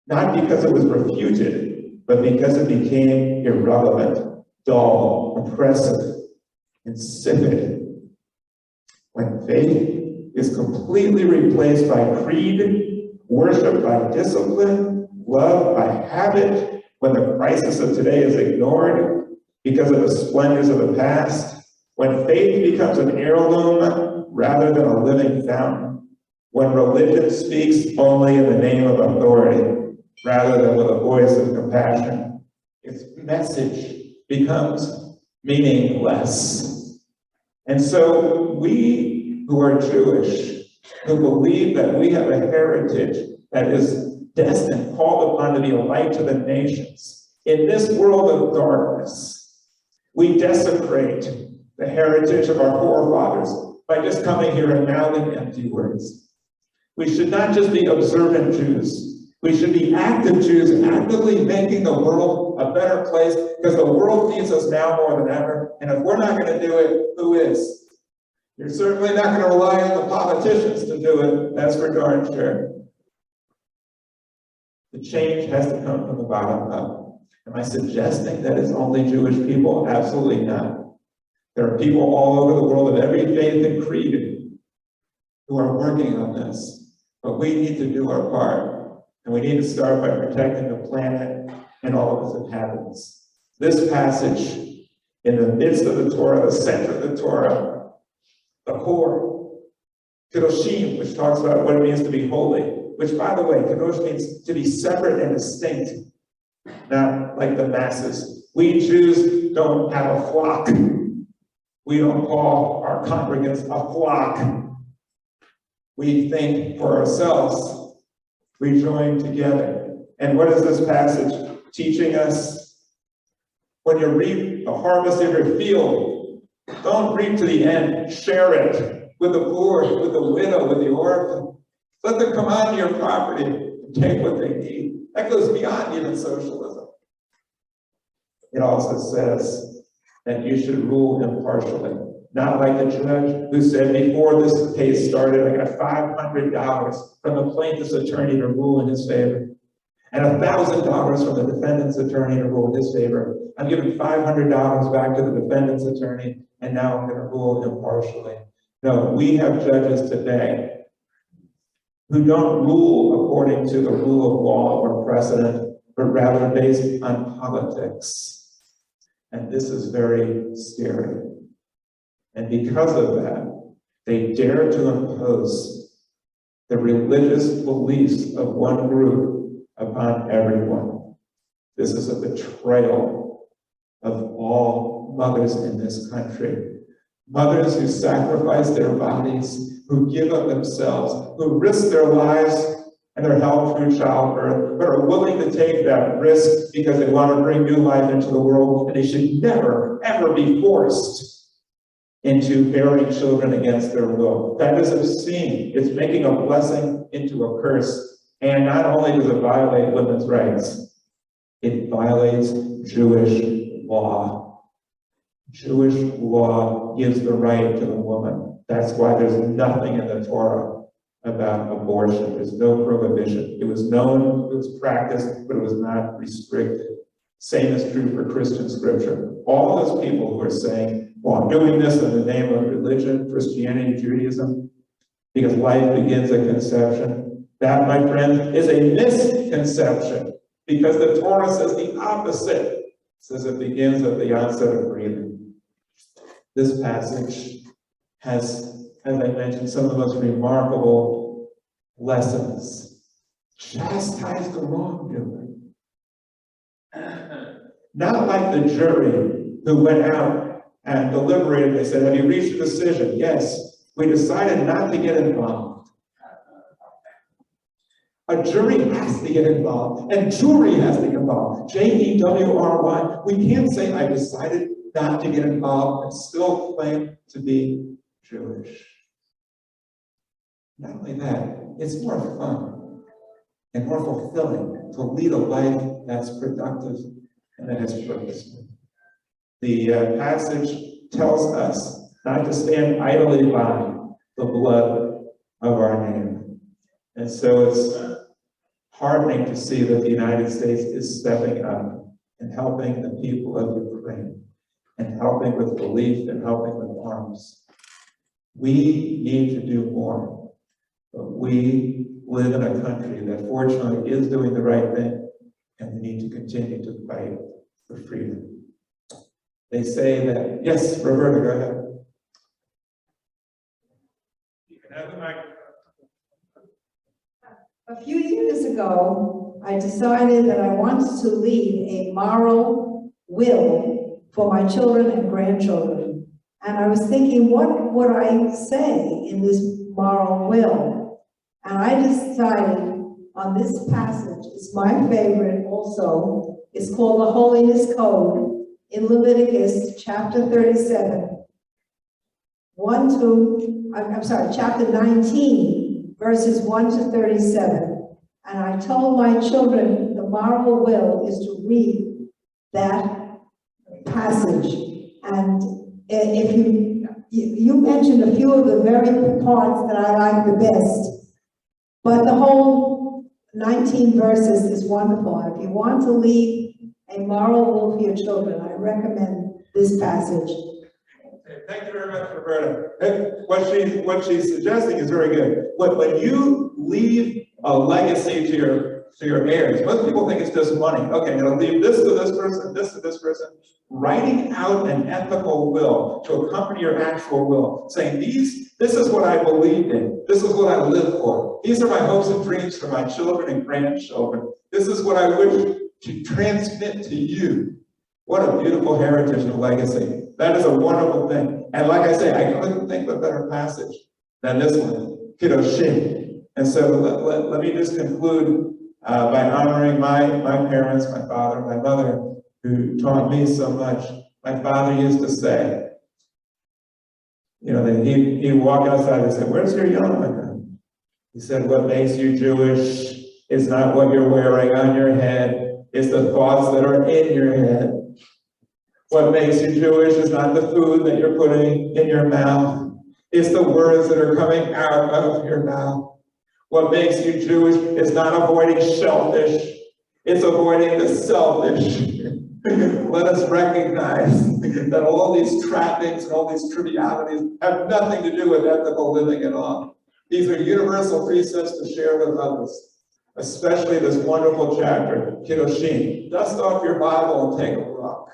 not because it was refuted, but because it became irrelevant, dull, oppressive, insipid. When faith is completely replaced by creed, worship by discipline, love by habit, when the crisis of today is ignored because of the splendors of the past, when faith becomes an heirloom rather than a living fountain, when religion speaks only in the name of authority rather than with a voice of compassion, its message becomes meaningless. And so we who are Jewish, who believe that we have a heritage that is destined, called upon to be a light to the nations, in this world of darkness, we desecrate the heritage of our forefathers by just coming here and mouthing empty words. We should not just be observant Jews. We should be active Jews, actively making the world a better place, because the world needs us now more than ever. And if we're not going to do it, who is? You're certainly not going to rely on the politicians to do it. That's for darn sure. The change has to come from the bottom up. Am I suggesting that it's only Jewish people? Absolutely not. There are people all over the world of every faith and creed who are working on this. But we need to do our part. And we need to start by protecting the planet and all of its inhabitants. This passage, in the midst of the Torah, the center of the Torah, the core, Kedoshim, which talks about what it means to be holy, which, by the way, Kadosh means to be separate and distinct, not like the masses. We Jews don't have a flock. We don't call our congregants a flock. We think for ourselves. We join together. And what is this passage teaching us? When you reap the harvest of your field, don't reap to the end. Share it with the poor, with the widow, with the orphan. Let them come onto your property and take what they need. That goes beyond even socialism. It also says that you should rule impartially. Not like the judge who said, before this case started, I got $500 from the plaintiff's attorney to rule in his favor, and $1,000 from the defendant's attorney to rule in his favor. I'm giving $500 back to the defendant's attorney, and now I'm going to rule impartially. No, we have judges today who don't rule according to the rule of law or precedent, but rather based on politics. And this is very scary. And because of that, they dare to impose the religious beliefs of one group upon everyone. This is a betrayal of all mothers in this country. Mothers who sacrifice their bodies, who give up themselves, who risk their lives and their health through childbirth, but are willing to take that risk because they want to bring new life into the world, and they should never, ever be forced into bearing children against their will. That is obscene. It's making a blessing into a curse. And not only does it violate women's rights, it violates Jewish law. Jewish law gives the right to the woman. That's why there's nothing in the Torah about abortion. There's no prohibition. It was known, it was practiced, but it was not restricted. Same is true for Christian scripture. All those people who are saying, well, I'm doing this in the name of religion, Christianity, Judaism, because life begins at conception. That, my friend, is a misconception, because the Torah says the opposite. It says it begins at the onset of breathing. This passage has, as I mentioned, some of the most remarkable lessons. Chastise the wrongdoer. Not like the jury who went out and deliberated. They said, have you reached a decision? Yes. We decided not to get involved. A jury has to get involved, and jury has to get involved. J-E-W-R-Y. We can't say I decided not to get involved and still claim to be Jewish. Not only that, it's more fun and more fulfilling to lead a life that's productive and that has purpose. The passage tells us not to stand idly by the blood of our neighbor. And so it's heartening to see that the United States is stepping up and helping the people of Ukraine, and helping with relief and helping with arms. We need to do more, but we live in a country that fortunately is doing the right thing, and we need to continue to fight for freedom. They say that, yes, Roberta, go ahead. You can have the microphone. A few years ago, I decided that I wanted to leave a moral will for my children and grandchildren. And I was thinking, what would I say in this moral will? And I decided on this passage, it's my favorite also. It's called the Holiness Code in Leviticus chapter 37. Chapter 19, verses 1 to 37. And I told my children the moral will is to read that passage. And if you mentioned a few of the very parts that I like the best, but the whole 19 verses is wonderful. And if you want to leave a moral will for your children, I recommend this passage. Thank you very much, Roberta. What she's suggesting is very good. When you leave a legacy to your heirs, most people think it's just money. Okay, I'm going to leave this to this person, this to this person. Writing out an ethical will to accompany your actual will, saying this is what I believe in. This is what I live for. These are my hopes and dreams for my children and grandchildren. This is what I wish to transmit to you. What a beautiful heritage and legacy. That is a wonderful thing. And like I say, I couldn't think of a better passage than this one, Kiddushim. And so let me just conclude by honoring my parents, my father, my mother, who taught me so much. My father used to say, that he'd walk outside and say, where's your yarmulke? He said, what makes you Jewish is not what you're wearing on your head, it's the thoughts that are in your head. What makes you Jewish is not the food that you're putting in your mouth. It's the words that are coming out of your mouth. What makes you Jewish is not avoiding shellfish. It's avoiding the selfish. Let us recognize that all these trappings and all these trivialities have nothing to do with ethical living at all. These are universal precepts to share with others, especially this wonderful chapter, Kiddushim. Dust off your Bible and take a look.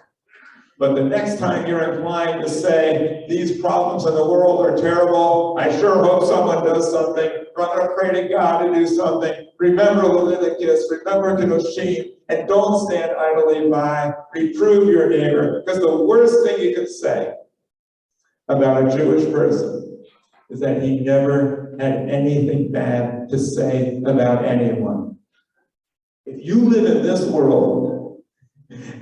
But the next time you're inclined to say, these problems in the world are terrible, I sure hope someone does something, or I'm going to pray to God to do something, remember Leviticus, remember Kiddushim, and don't stand idly by. Reprove your neighbor, because the worst thing you can say about a Jewish person is that he never had anything bad to say about anyone. If you live in this world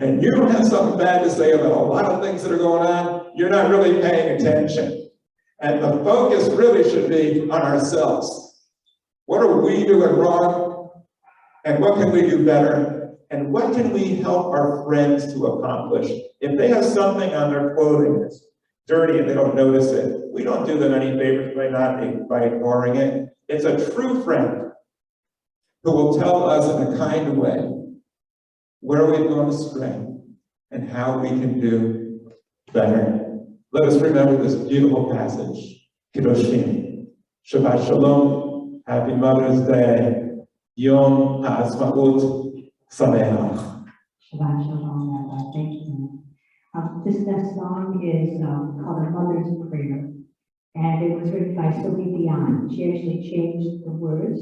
and you don't have something bad to say about a lot of things that are going on, you're not really paying attention. And the focus really should be on ourselves. What are we doing wrong? And what can we do better? And what can we help our friends to accomplish? If they have something on their clothing that's dirty and they don't notice it, we don't do them any favors by ignoring it. It's a true friend who will tell us in a kind way where we've gone astray and how we can do better. Let us remember this beautiful passage, Kiddushim. Shabbat Shalom, Happy Mother's Day, Yom HaAtzmaut Sameach. Shabbat Shalom, Rabbi. Thank you. This next song is called A Mother's Prayer, and it was written by Sylvie Dion. She actually changed the words,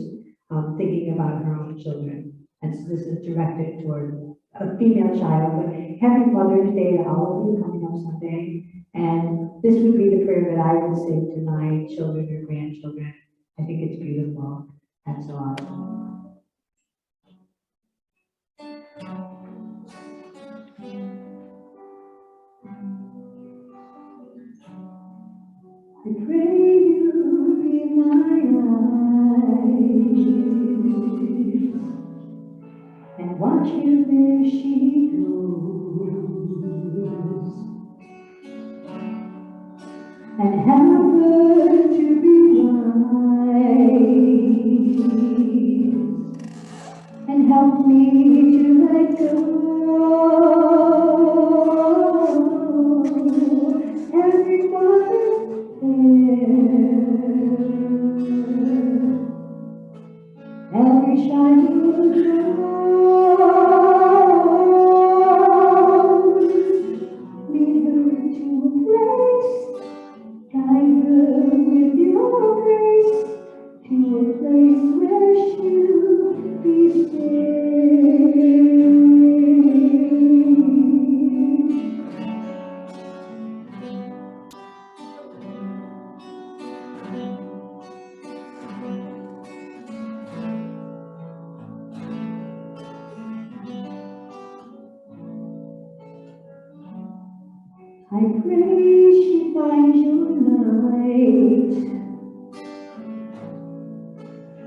thinking about her own children. And so this is directed toward a female child. But happy Mother's Day to all of you coming up Sunday. And this would be the prayer that I would say to my children or grandchildren. I think it's beautiful. That's all. I pray you be my eyes and watch you where she goes, and help her to be wise, and help me to let go. Every mother's every shining lead her to a place, guide her with your grace, to a place where she'll be safe. I pray she finds your light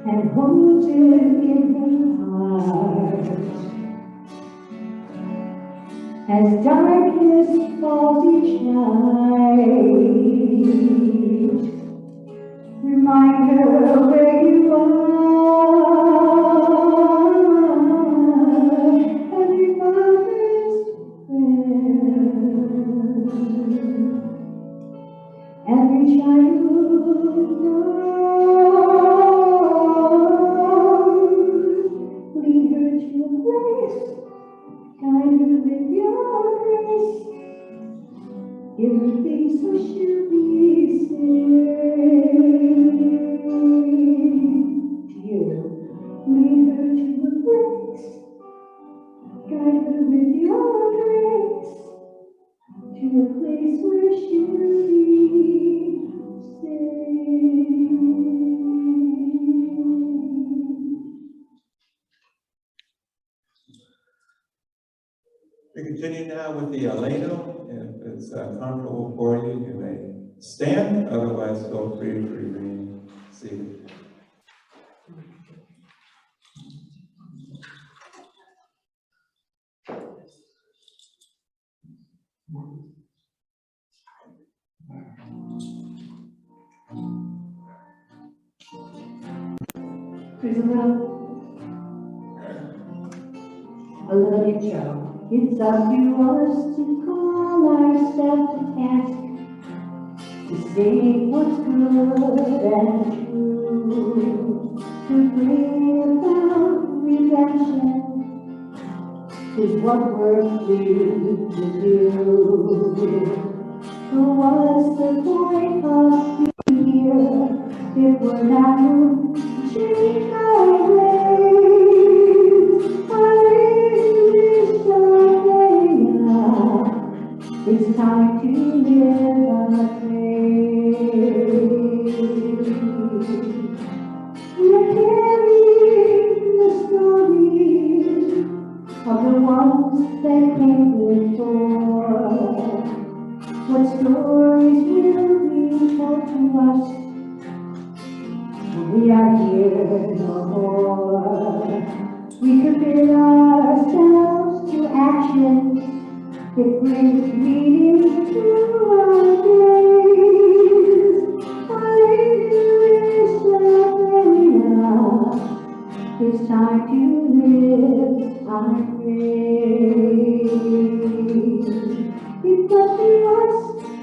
and holds it in her heart. As darkness falls each night, remind her where you are. Every mother's every child knows, lead her to a place, guide her with your grace, give her things so she'll be safe. Lead her to a place, guide her with your grace, to a place where she'll be safe. We continue now with the Aleno. If it's comfortable for you, you may stand. Otherwise, feel free to remain seated. Here's a little intro. It's up to us to call ourselves to task, to say what's good and true, to bring about redemption is what we're free to do. So what's the point of being here if we're not moved to change our ways? It's time to live our faith. We're carrying the stories of the ones that came before. What stories will be told to us when we are here no more? We commit ourselves to action. It brings meaning to our days. Hallelujah, it's time to live our faith. It's up to us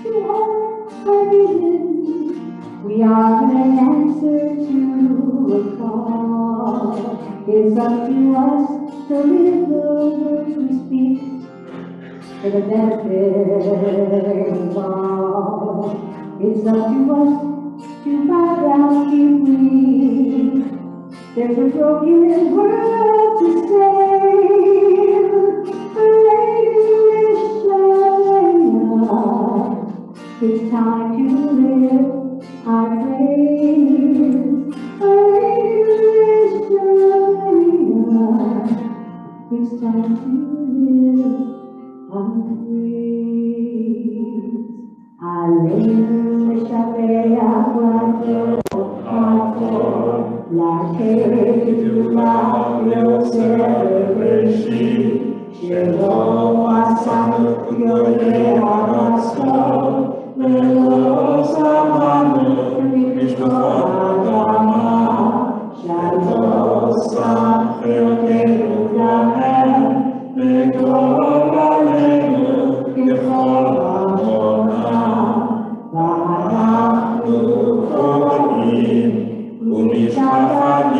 to hold our vision. We are an answer to a call. It's up to us to live the words we speak for the benefit of all. It's up to us to bow down to free. There's a broken world to save. Hallelujah, it's time to live our praise. Hallelujah, it's time to live. Alleluia, Shabbat, Cantor, la Kedula, your celebration, Shalom, Asanu, your Leviticus, Melodies,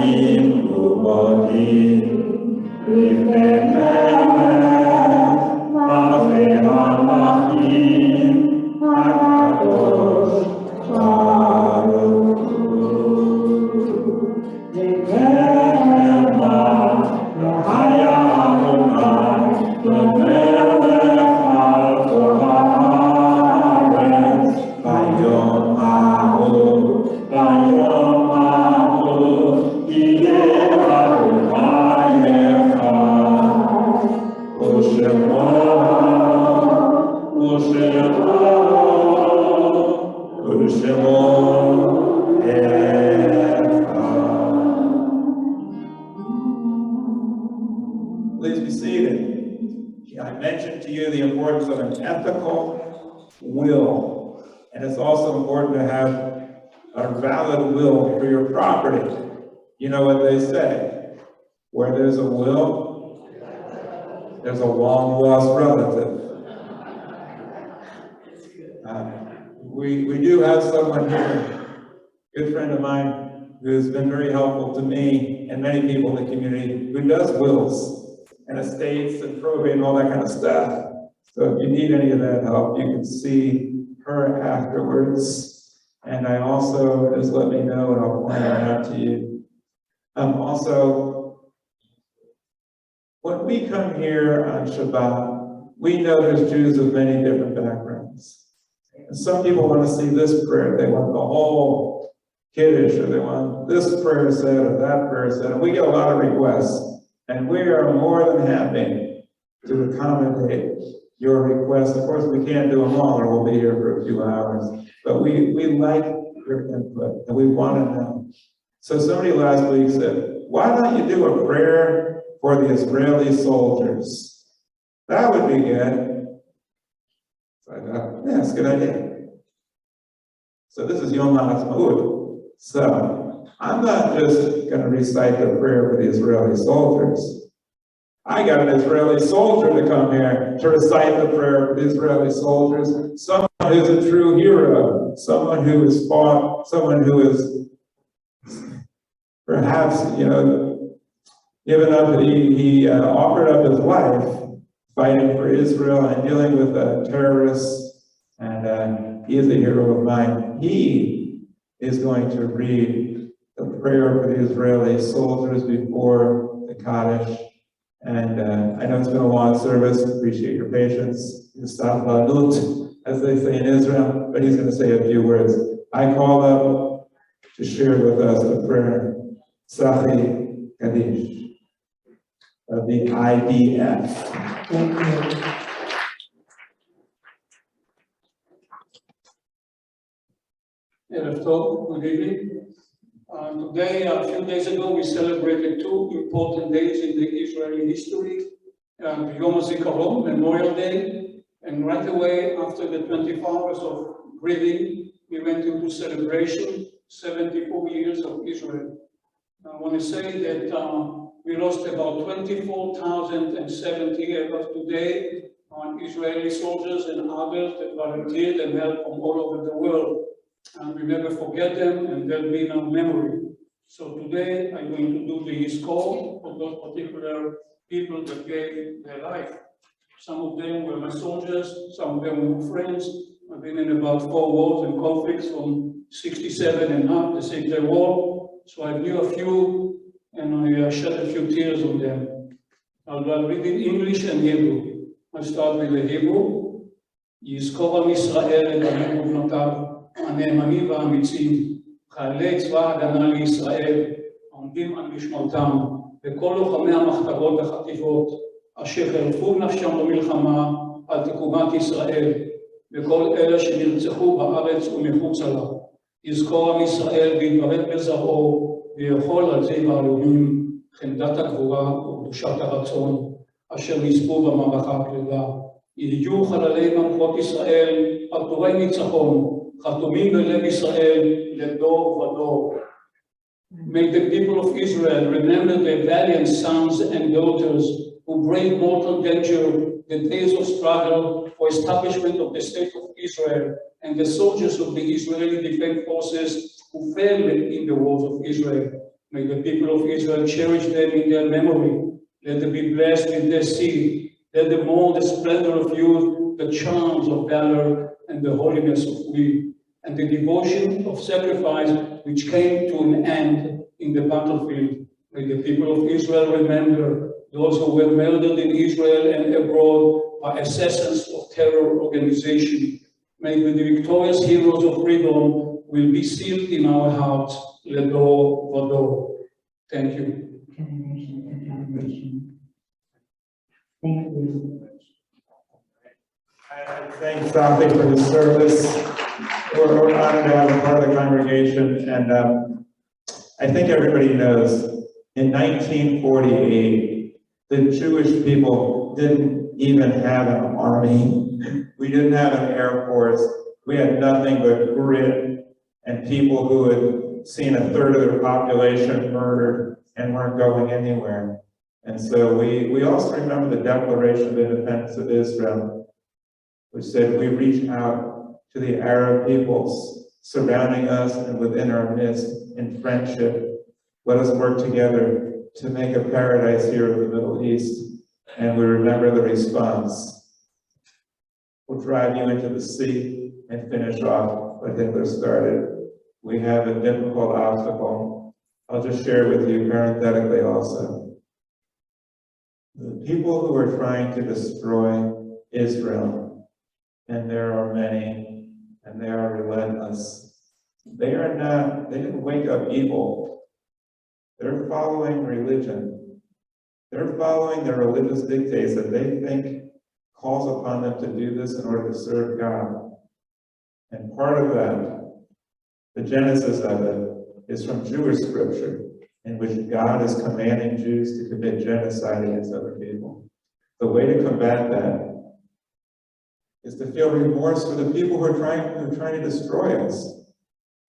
Please be seated. I mentioned to you the importance of an ethical will, and it's also important to have a valid will for your property. You know what they say, where there's a will, there's a long-lost relative. We do have someone here, a good friend of mine, who's been very helpful to me and many people in the community, who does wills and estates and probate and all that kind of stuff. So if you need any of that help, you can see her afterwards. And I also, just let me know and I'll point it out to you. Also, when we come here on Shabbat, we know there's Jews of many different backgrounds. And some people want to see this prayer, they want the whole Kiddush, or they want this prayer said or that prayer said. And we get a lot of requests, and we are more than happy to accommodate your requests. Of course, we can't do them all, or we'll be here for a few hours. But we like your input, and we want to know. So somebody last week said, why don't you do a prayer for the Israeli soldiers? That would be good. So I thought, yeah, that's a good idea. So this is Yom HaAtzmaut. So I'm not just going to recite the prayer for the Israeli soldiers. I got an Israeli soldier to come here to recite the prayer for the Israeli soldiers. Someone who's a true hero, someone who has fought, someone who has perhaps, given up, he offered up his life fighting for Israel and dealing with terrorists, and he is a hero of mine. He is going to read the prayer for the Israeli soldiers before the Kaddish. And I know it's been a long service, appreciate your patience, as they say in Israel, but he's going to say a few words. I call up to share with us the prayer, Sachi Kaddish, of the IDF. Thank you. Erev Tov, good evening. Today, a few days ago, we celebrated two important days in the Israeli history. Yom HaZikaron, Memorial Day, and right away after the 24 hours of grieving, we went into celebration, 74 years of Israel. I want to say that we lost about 24,070 as of today on Israeli soldiers and others that volunteered and helped from all over the world. And we never forget them, and they'll be in our memory. So today I'm going to do the Yizkor for those particular people that gave their life. Some of them were my soldiers, some of them were friends. I've been in about 4 wars and conflicts from 67 and up, the 6 Day War. So I knew a few, and I shed a few tears on them. I'll read in English and Hebrew. I'll start with the Hebrew. יזכור עם ישראל את עמו ובנותיו, הנאמנים והאמיצים, חיילי צבא ההגנה לישראל, העומדים על משמרתם, וכל לוחמי המחתרות החטיבות, אשר חירפו נפשם במלחמה על תקומת ישראל, וכל אלה שנרצחו בארץ ומחוצה לה. יזכור עם ישראל ויתברך בזרעו, ויכול על זיו העלומים, חמדת הגבורה וקדושת הרצון, אשר נספו במערכה הכבדה. יהיו חללי ממלכות ישראל, עטורי ניצחון, חתומים בלב ישראל לדור ודור. May the people of Israel remember their valiant sons and daughters who braved mortal danger, the days of struggle for establishment of the state of Israel, and the soldiers of the Israeli Defense Forces who fell in the wars of Israel. May the people of Israel cherish them in their memory. Let them be blessed with their seed. Let them mourn the splendor of youth, the charms of valor, and the holiness of will, and the devotion of sacrifice which came to an end in the battlefield. May the people of Israel remember those who were murdered in Israel and abroad by assassins of terror organization. May the victorious heroes of freedom will be sealed in our hearts. L'Dor Va-Dor. Thank you. Generation to generation. Thank you. I thank Sachi for his service. We're honored to have him part of the congregation, and I think everybody knows, in 1948, the Jewish people didn't even have an army. We didn't have an air force. We had nothing but grit and people who had seen a third of their population murdered and weren't going anywhere. And so we also remember the Declaration of Independence of Israel, which said we reach out to the Arab peoples surrounding us and within our midst in friendship. Let us work together to make a paradise here in the Middle East. And we remember the response. We'll drive you into the sea and finish off what Hitler started. We have a difficult obstacle. I'll just share with you parenthetically also. The people who are trying to destroy Israel, and there are many, and they are relentless. They didn't wake up evil. They're following religion. They're following the religious dictates that they think calls upon them to do this in order to serve God. And part of that, the genesis of it, is from Jewish scripture, in which God is commanding Jews to commit genocide against other people. The way to combat that is to feel remorse for the people who are trying to destroy us.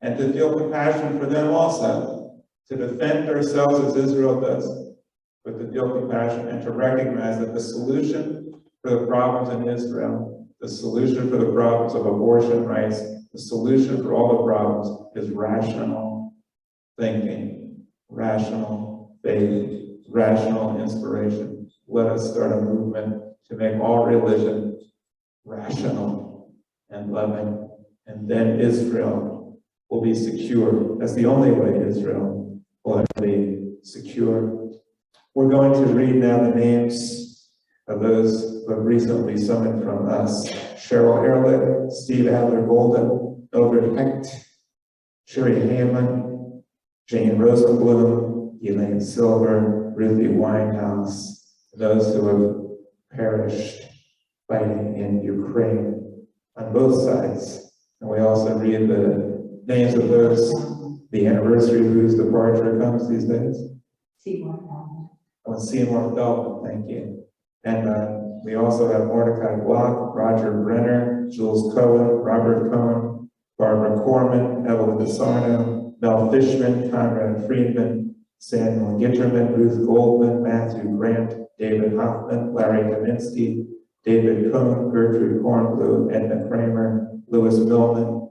and to feel compassion for them also, to defend ourselves as Israel does, but to feel compassion and to recognize that the solution for the problems in Israel, the solution for the problems of abortion rights, the solution for all the problems is rational thinking, rational faith, rational inspiration. Let us start a movement to make all religion rational and loving, and then Israel will be secure. That's the only way Israel will ever be secure. We're going to read now the names of those who have recently summoned from us. Cheryl Ehrlich, Steve Adler Golden, Mildred Hecht, Sherry Hamlin, Jane Rosenblum, Elaine Silver, Ruthie Winehouse, those who have perished fighting in Ukraine on both sides. And we also read the names of those, the anniversary of whose departure comes these days. Seymour Feldman, thank you. And we also have Mordecai Block, Roger Brenner, Jules Cohen, Robert Cohn, Barbara Corman, Evelyn DeSarno, Mel Fishman, Conrad Friedman, Samuel Gitterman, Ruth Goldman, Matthew Grant, David Hoffman, Larry Kaminsky, David Cohn, Gertrude Kornblue, Edna Kramer, Louis Millman,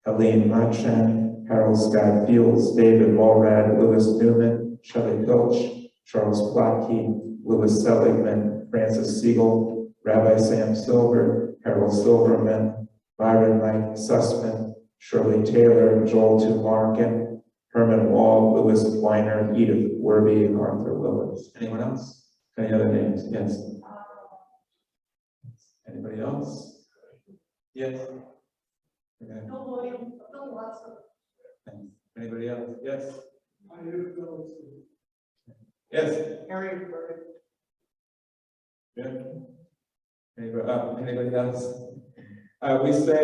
Helene Machan, Harold Scott Fields, David Mulrad, Louis Newman, Shelley Pilch, Charles Plotke, Louis Seligman, Francis Siegel, Rabbi Sam Silver, Harold Silverman, Byron Mike Sussman, Shirley Taylor, Joel Tumarkin, Herman Wall, Louis Weiner, Edith Werby, and Arthur Willis. Anyone else? Any other names? Yes. Anybody else? Yes. Okay. Anybody else? Yes. Yes. Good. Anybody else? We say,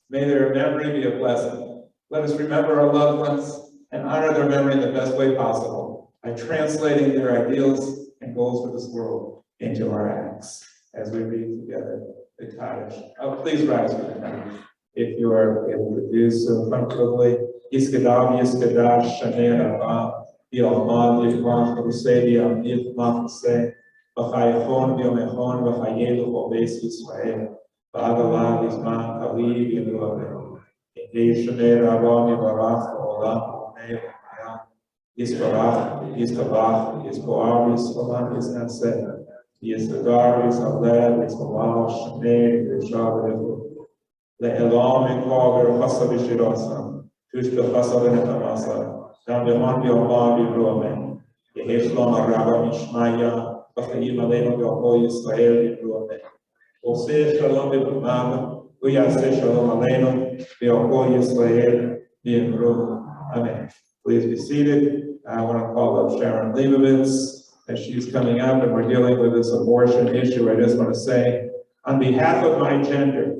may their memory be a blessing. Let us remember our loved ones and honor their memory in the best way possible by translating their ideals and goals for this world into our acts as we read together the Kaddish. Please rise for the Kaddish if you are able to do so comfortably. Yiskadav, Yiskadash, Shanei Rabba, Yilmad, Yikwan, Chosei, Yamif, Machasei, V'chayachon, V'yomechon, V'chayedu, Chobeis Yisrael, V'agalav, Yizman, Kaliv, Yenuaveh, Yehei Shanei Rabba, Yivarach, Olam, Omei, Omeyam, Yisbarach, Yizkabach, Yizboar, Yisrolam, Yiznaseh, Yizdadar, Yizaleh, Yizmalal, Shanei, Yishav, Le'elam, Yikwager, Chasa V'shirosam, Tush B'chasa V'netamasa, Dam Yehon V'yomah V'yruamen, Yehi Shlom HaRabba Mishmaya, V'chayim Aleinu V'yoko Yisrael V'yruamen. Oseh Shalom V'yruamen, V'yaseh Shalom Aleinu, V'yoko Yisrael V'yruamen. Amen. Please be seated. I want to call up Sharon Leibovitz as she's coming up, and we're dealing with this abortion issue. I just want to say, on behalf of my gender,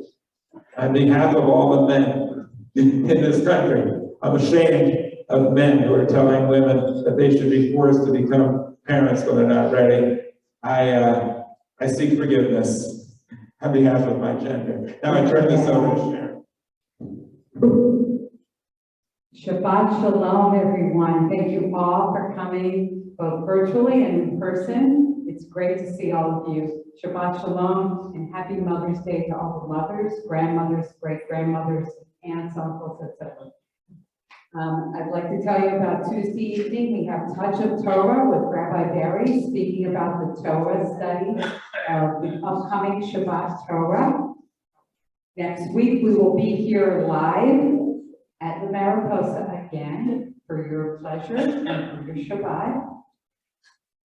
on behalf of all the men in this country, I'm ashamed of men who are telling women that they should be forced to become parents when they're not ready. I seek forgiveness on behalf of my gender. Now I turn this over to Sharon. Shabbat Shalom, everyone. Thank you all for coming, both virtually and in person. It's great to see all of you. Shabbat Shalom and happy Mother's Day to all the mothers, grandmothers, great-grandmothers, aunts, uncles, etc. I'd like to tell you about Tuesday evening. We have Touch of Torah with Rabbi Barry speaking about the Torah study of the upcoming Shabbat Torah. Next week, we will be here live at the Mariposa again for your pleasure and for your Shabbat.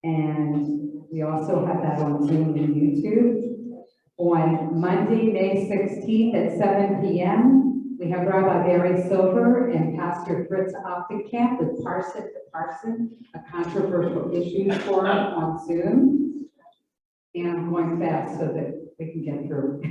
And we also have that on Zoom and YouTube. On Monday, May 16th at 7 p.m., we have Rabbi Barry Silver and Pastor Fritz Optenkamp with Parson to Parson, a controversial issues forum on Zoom. And I'm going fast so that we can get through.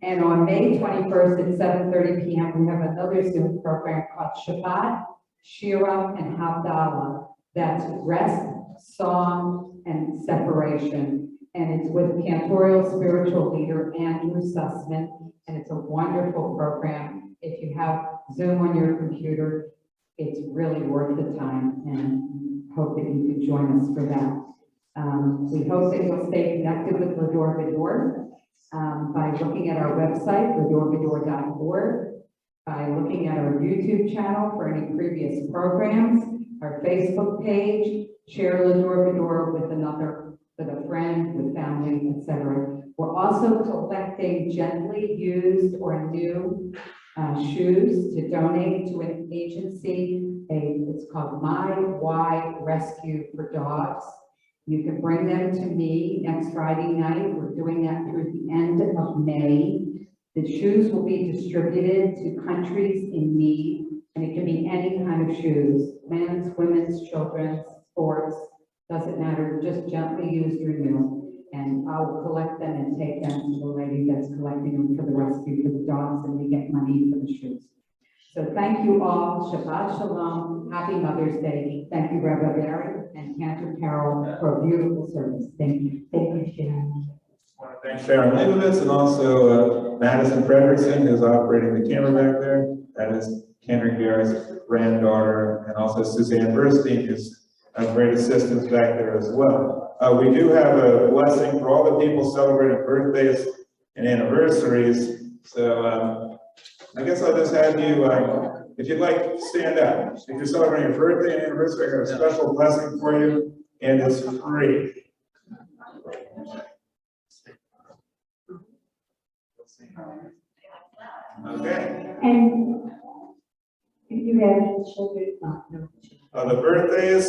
And on May 21st at 7:30 p.m., we have another Zoom program called Shabbat, Shira, and Havdalah. That's rest, song, and separation. And it's with Cantorial spiritual leader Andrew Sussman. And it's a wonderful program. If you have Zoom on your computer. It's really worth the time, and hope that you can join us for that. We hope that you'll stay connected with L'Dor Va-Dor by looking at our website, L'DorVador.org, by looking at our YouTube channel for any previous programs, our Facebook page, share L'Dor Va-Dor with a friend, with family, etc. We're also collecting gently used or new shoes to donate to an agency. It's called My Y Rescue for Dogs. You can bring them to me next Friday night. We're doing that through the end of May. The shoes will be distributed to countries in need, and it can be any kind of shoes, men's, women's, children's, sports, doesn't matter, just gently used or new. And I'll collect them and take them to the lady that's collecting them for the rescue for the dogs, and we get money for the shoes. So thank you all. Shabbat Shalom. Happy Mother's Day. Thank you, Rabbi Garrett and Cantor Carol, for a beautiful service. Thank you. Thank you, Sharon. I want to thank Sharon Leibovitz and also Madison Frederickson, who's operating the camera back there. That is Cantor Garrett's granddaughter, and also Suzanne Burstein, who's a great assistance back there as well. We do have a blessing for all the people celebrating birthdays and anniversaries. So I guess I'll just have you, if you'd like, stand up. If you're celebrating your birthday and anniversary, I got a special blessing for you, and it's free. Okay. And if you have children, no. The birthdays: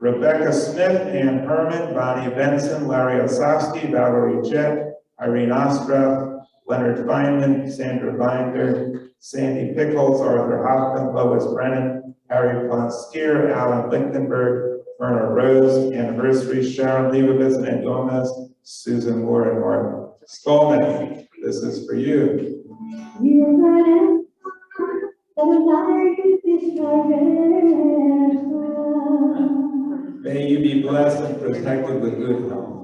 Rebecca Smith, Ann Herman, Bonnie Benson, Larry Osofsky, Valerie Jett, Irene Ostroff, Leonard Feynman, Sandra Binder, Sandy Pickles, Arthur Hoffman, Lois Brennan, Harry von Stier, Alan Lichtenberg, Myrna Rose, anniversary, Sharon Leibovitz and Ed Gomez, Susan Moore, and Martin Stolman. This is for you. May you be blessed and protected with good health.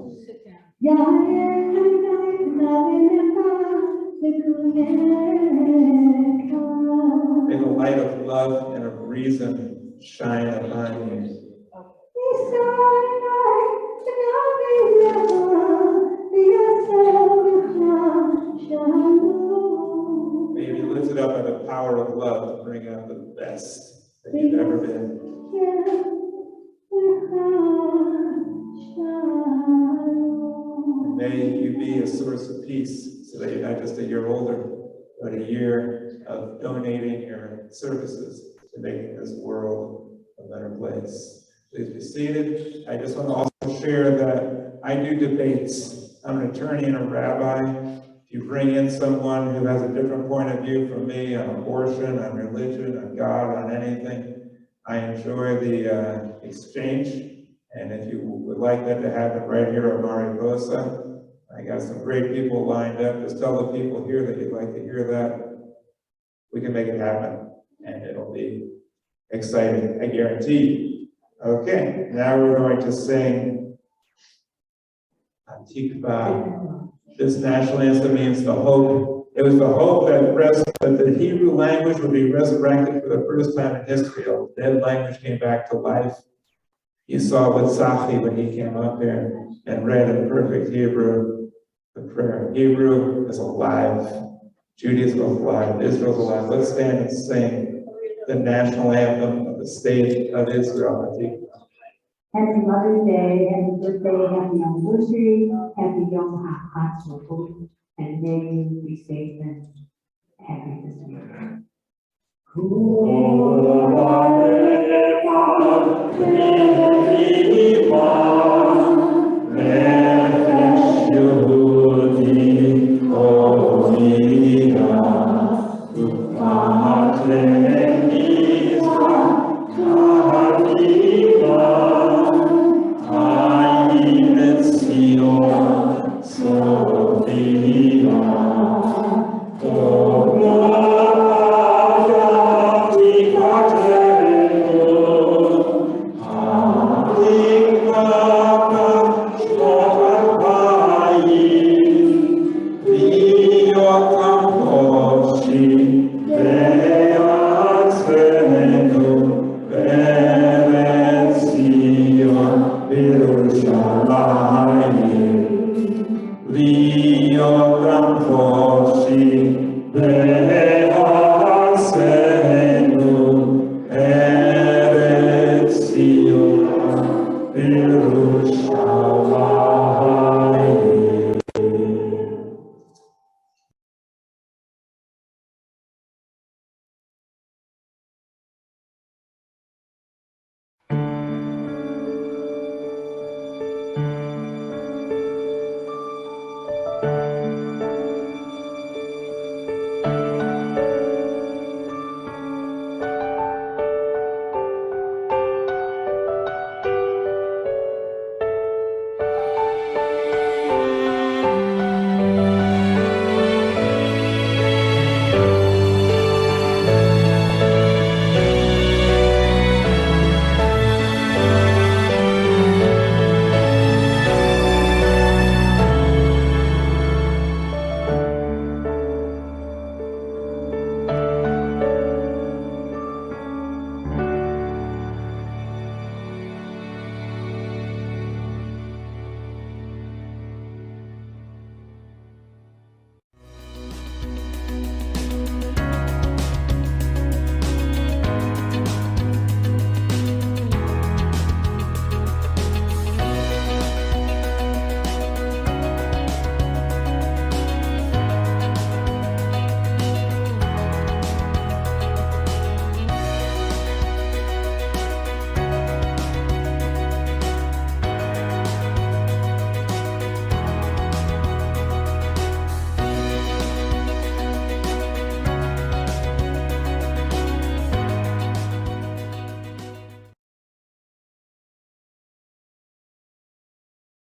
May the light of love and of reason shine upon you. May you be lifted up by the power of love to bring out the best that you've ever been. And may you be a source of peace, so that you're not just a year older, but a year of donating your services to making this world a better place. Please be seated. I just want to also share that I do debates. I'm an attorney and a rabbi. If you bring in someone who has a different point of view from me on abortion, on religion, on God, on anything, I enjoy the exchange. And if you would like that to happen right here at Mariposa, I got some great people lined up. Just tell the people here that you'd like to hear that. We can make it happen, and it'll be exciting, I guarantee. Okay, now we're going to sing Hatikvah. This national anthem means the hope. It was the hope that the Hebrew language would be resurrected for the first time in history. A dead language came back to life. You saw with Safi when he came up here and read in perfect Hebrew the prayer. Hebrew is alive. Judaism is alive. Israel is alive. Let's stand and sing the national anthem of the state of Israel. Happy Mother's Day, happy birthday, happy anniversary, happy Yom HaAtzmaut, and may you be safe and happy this year. Oh,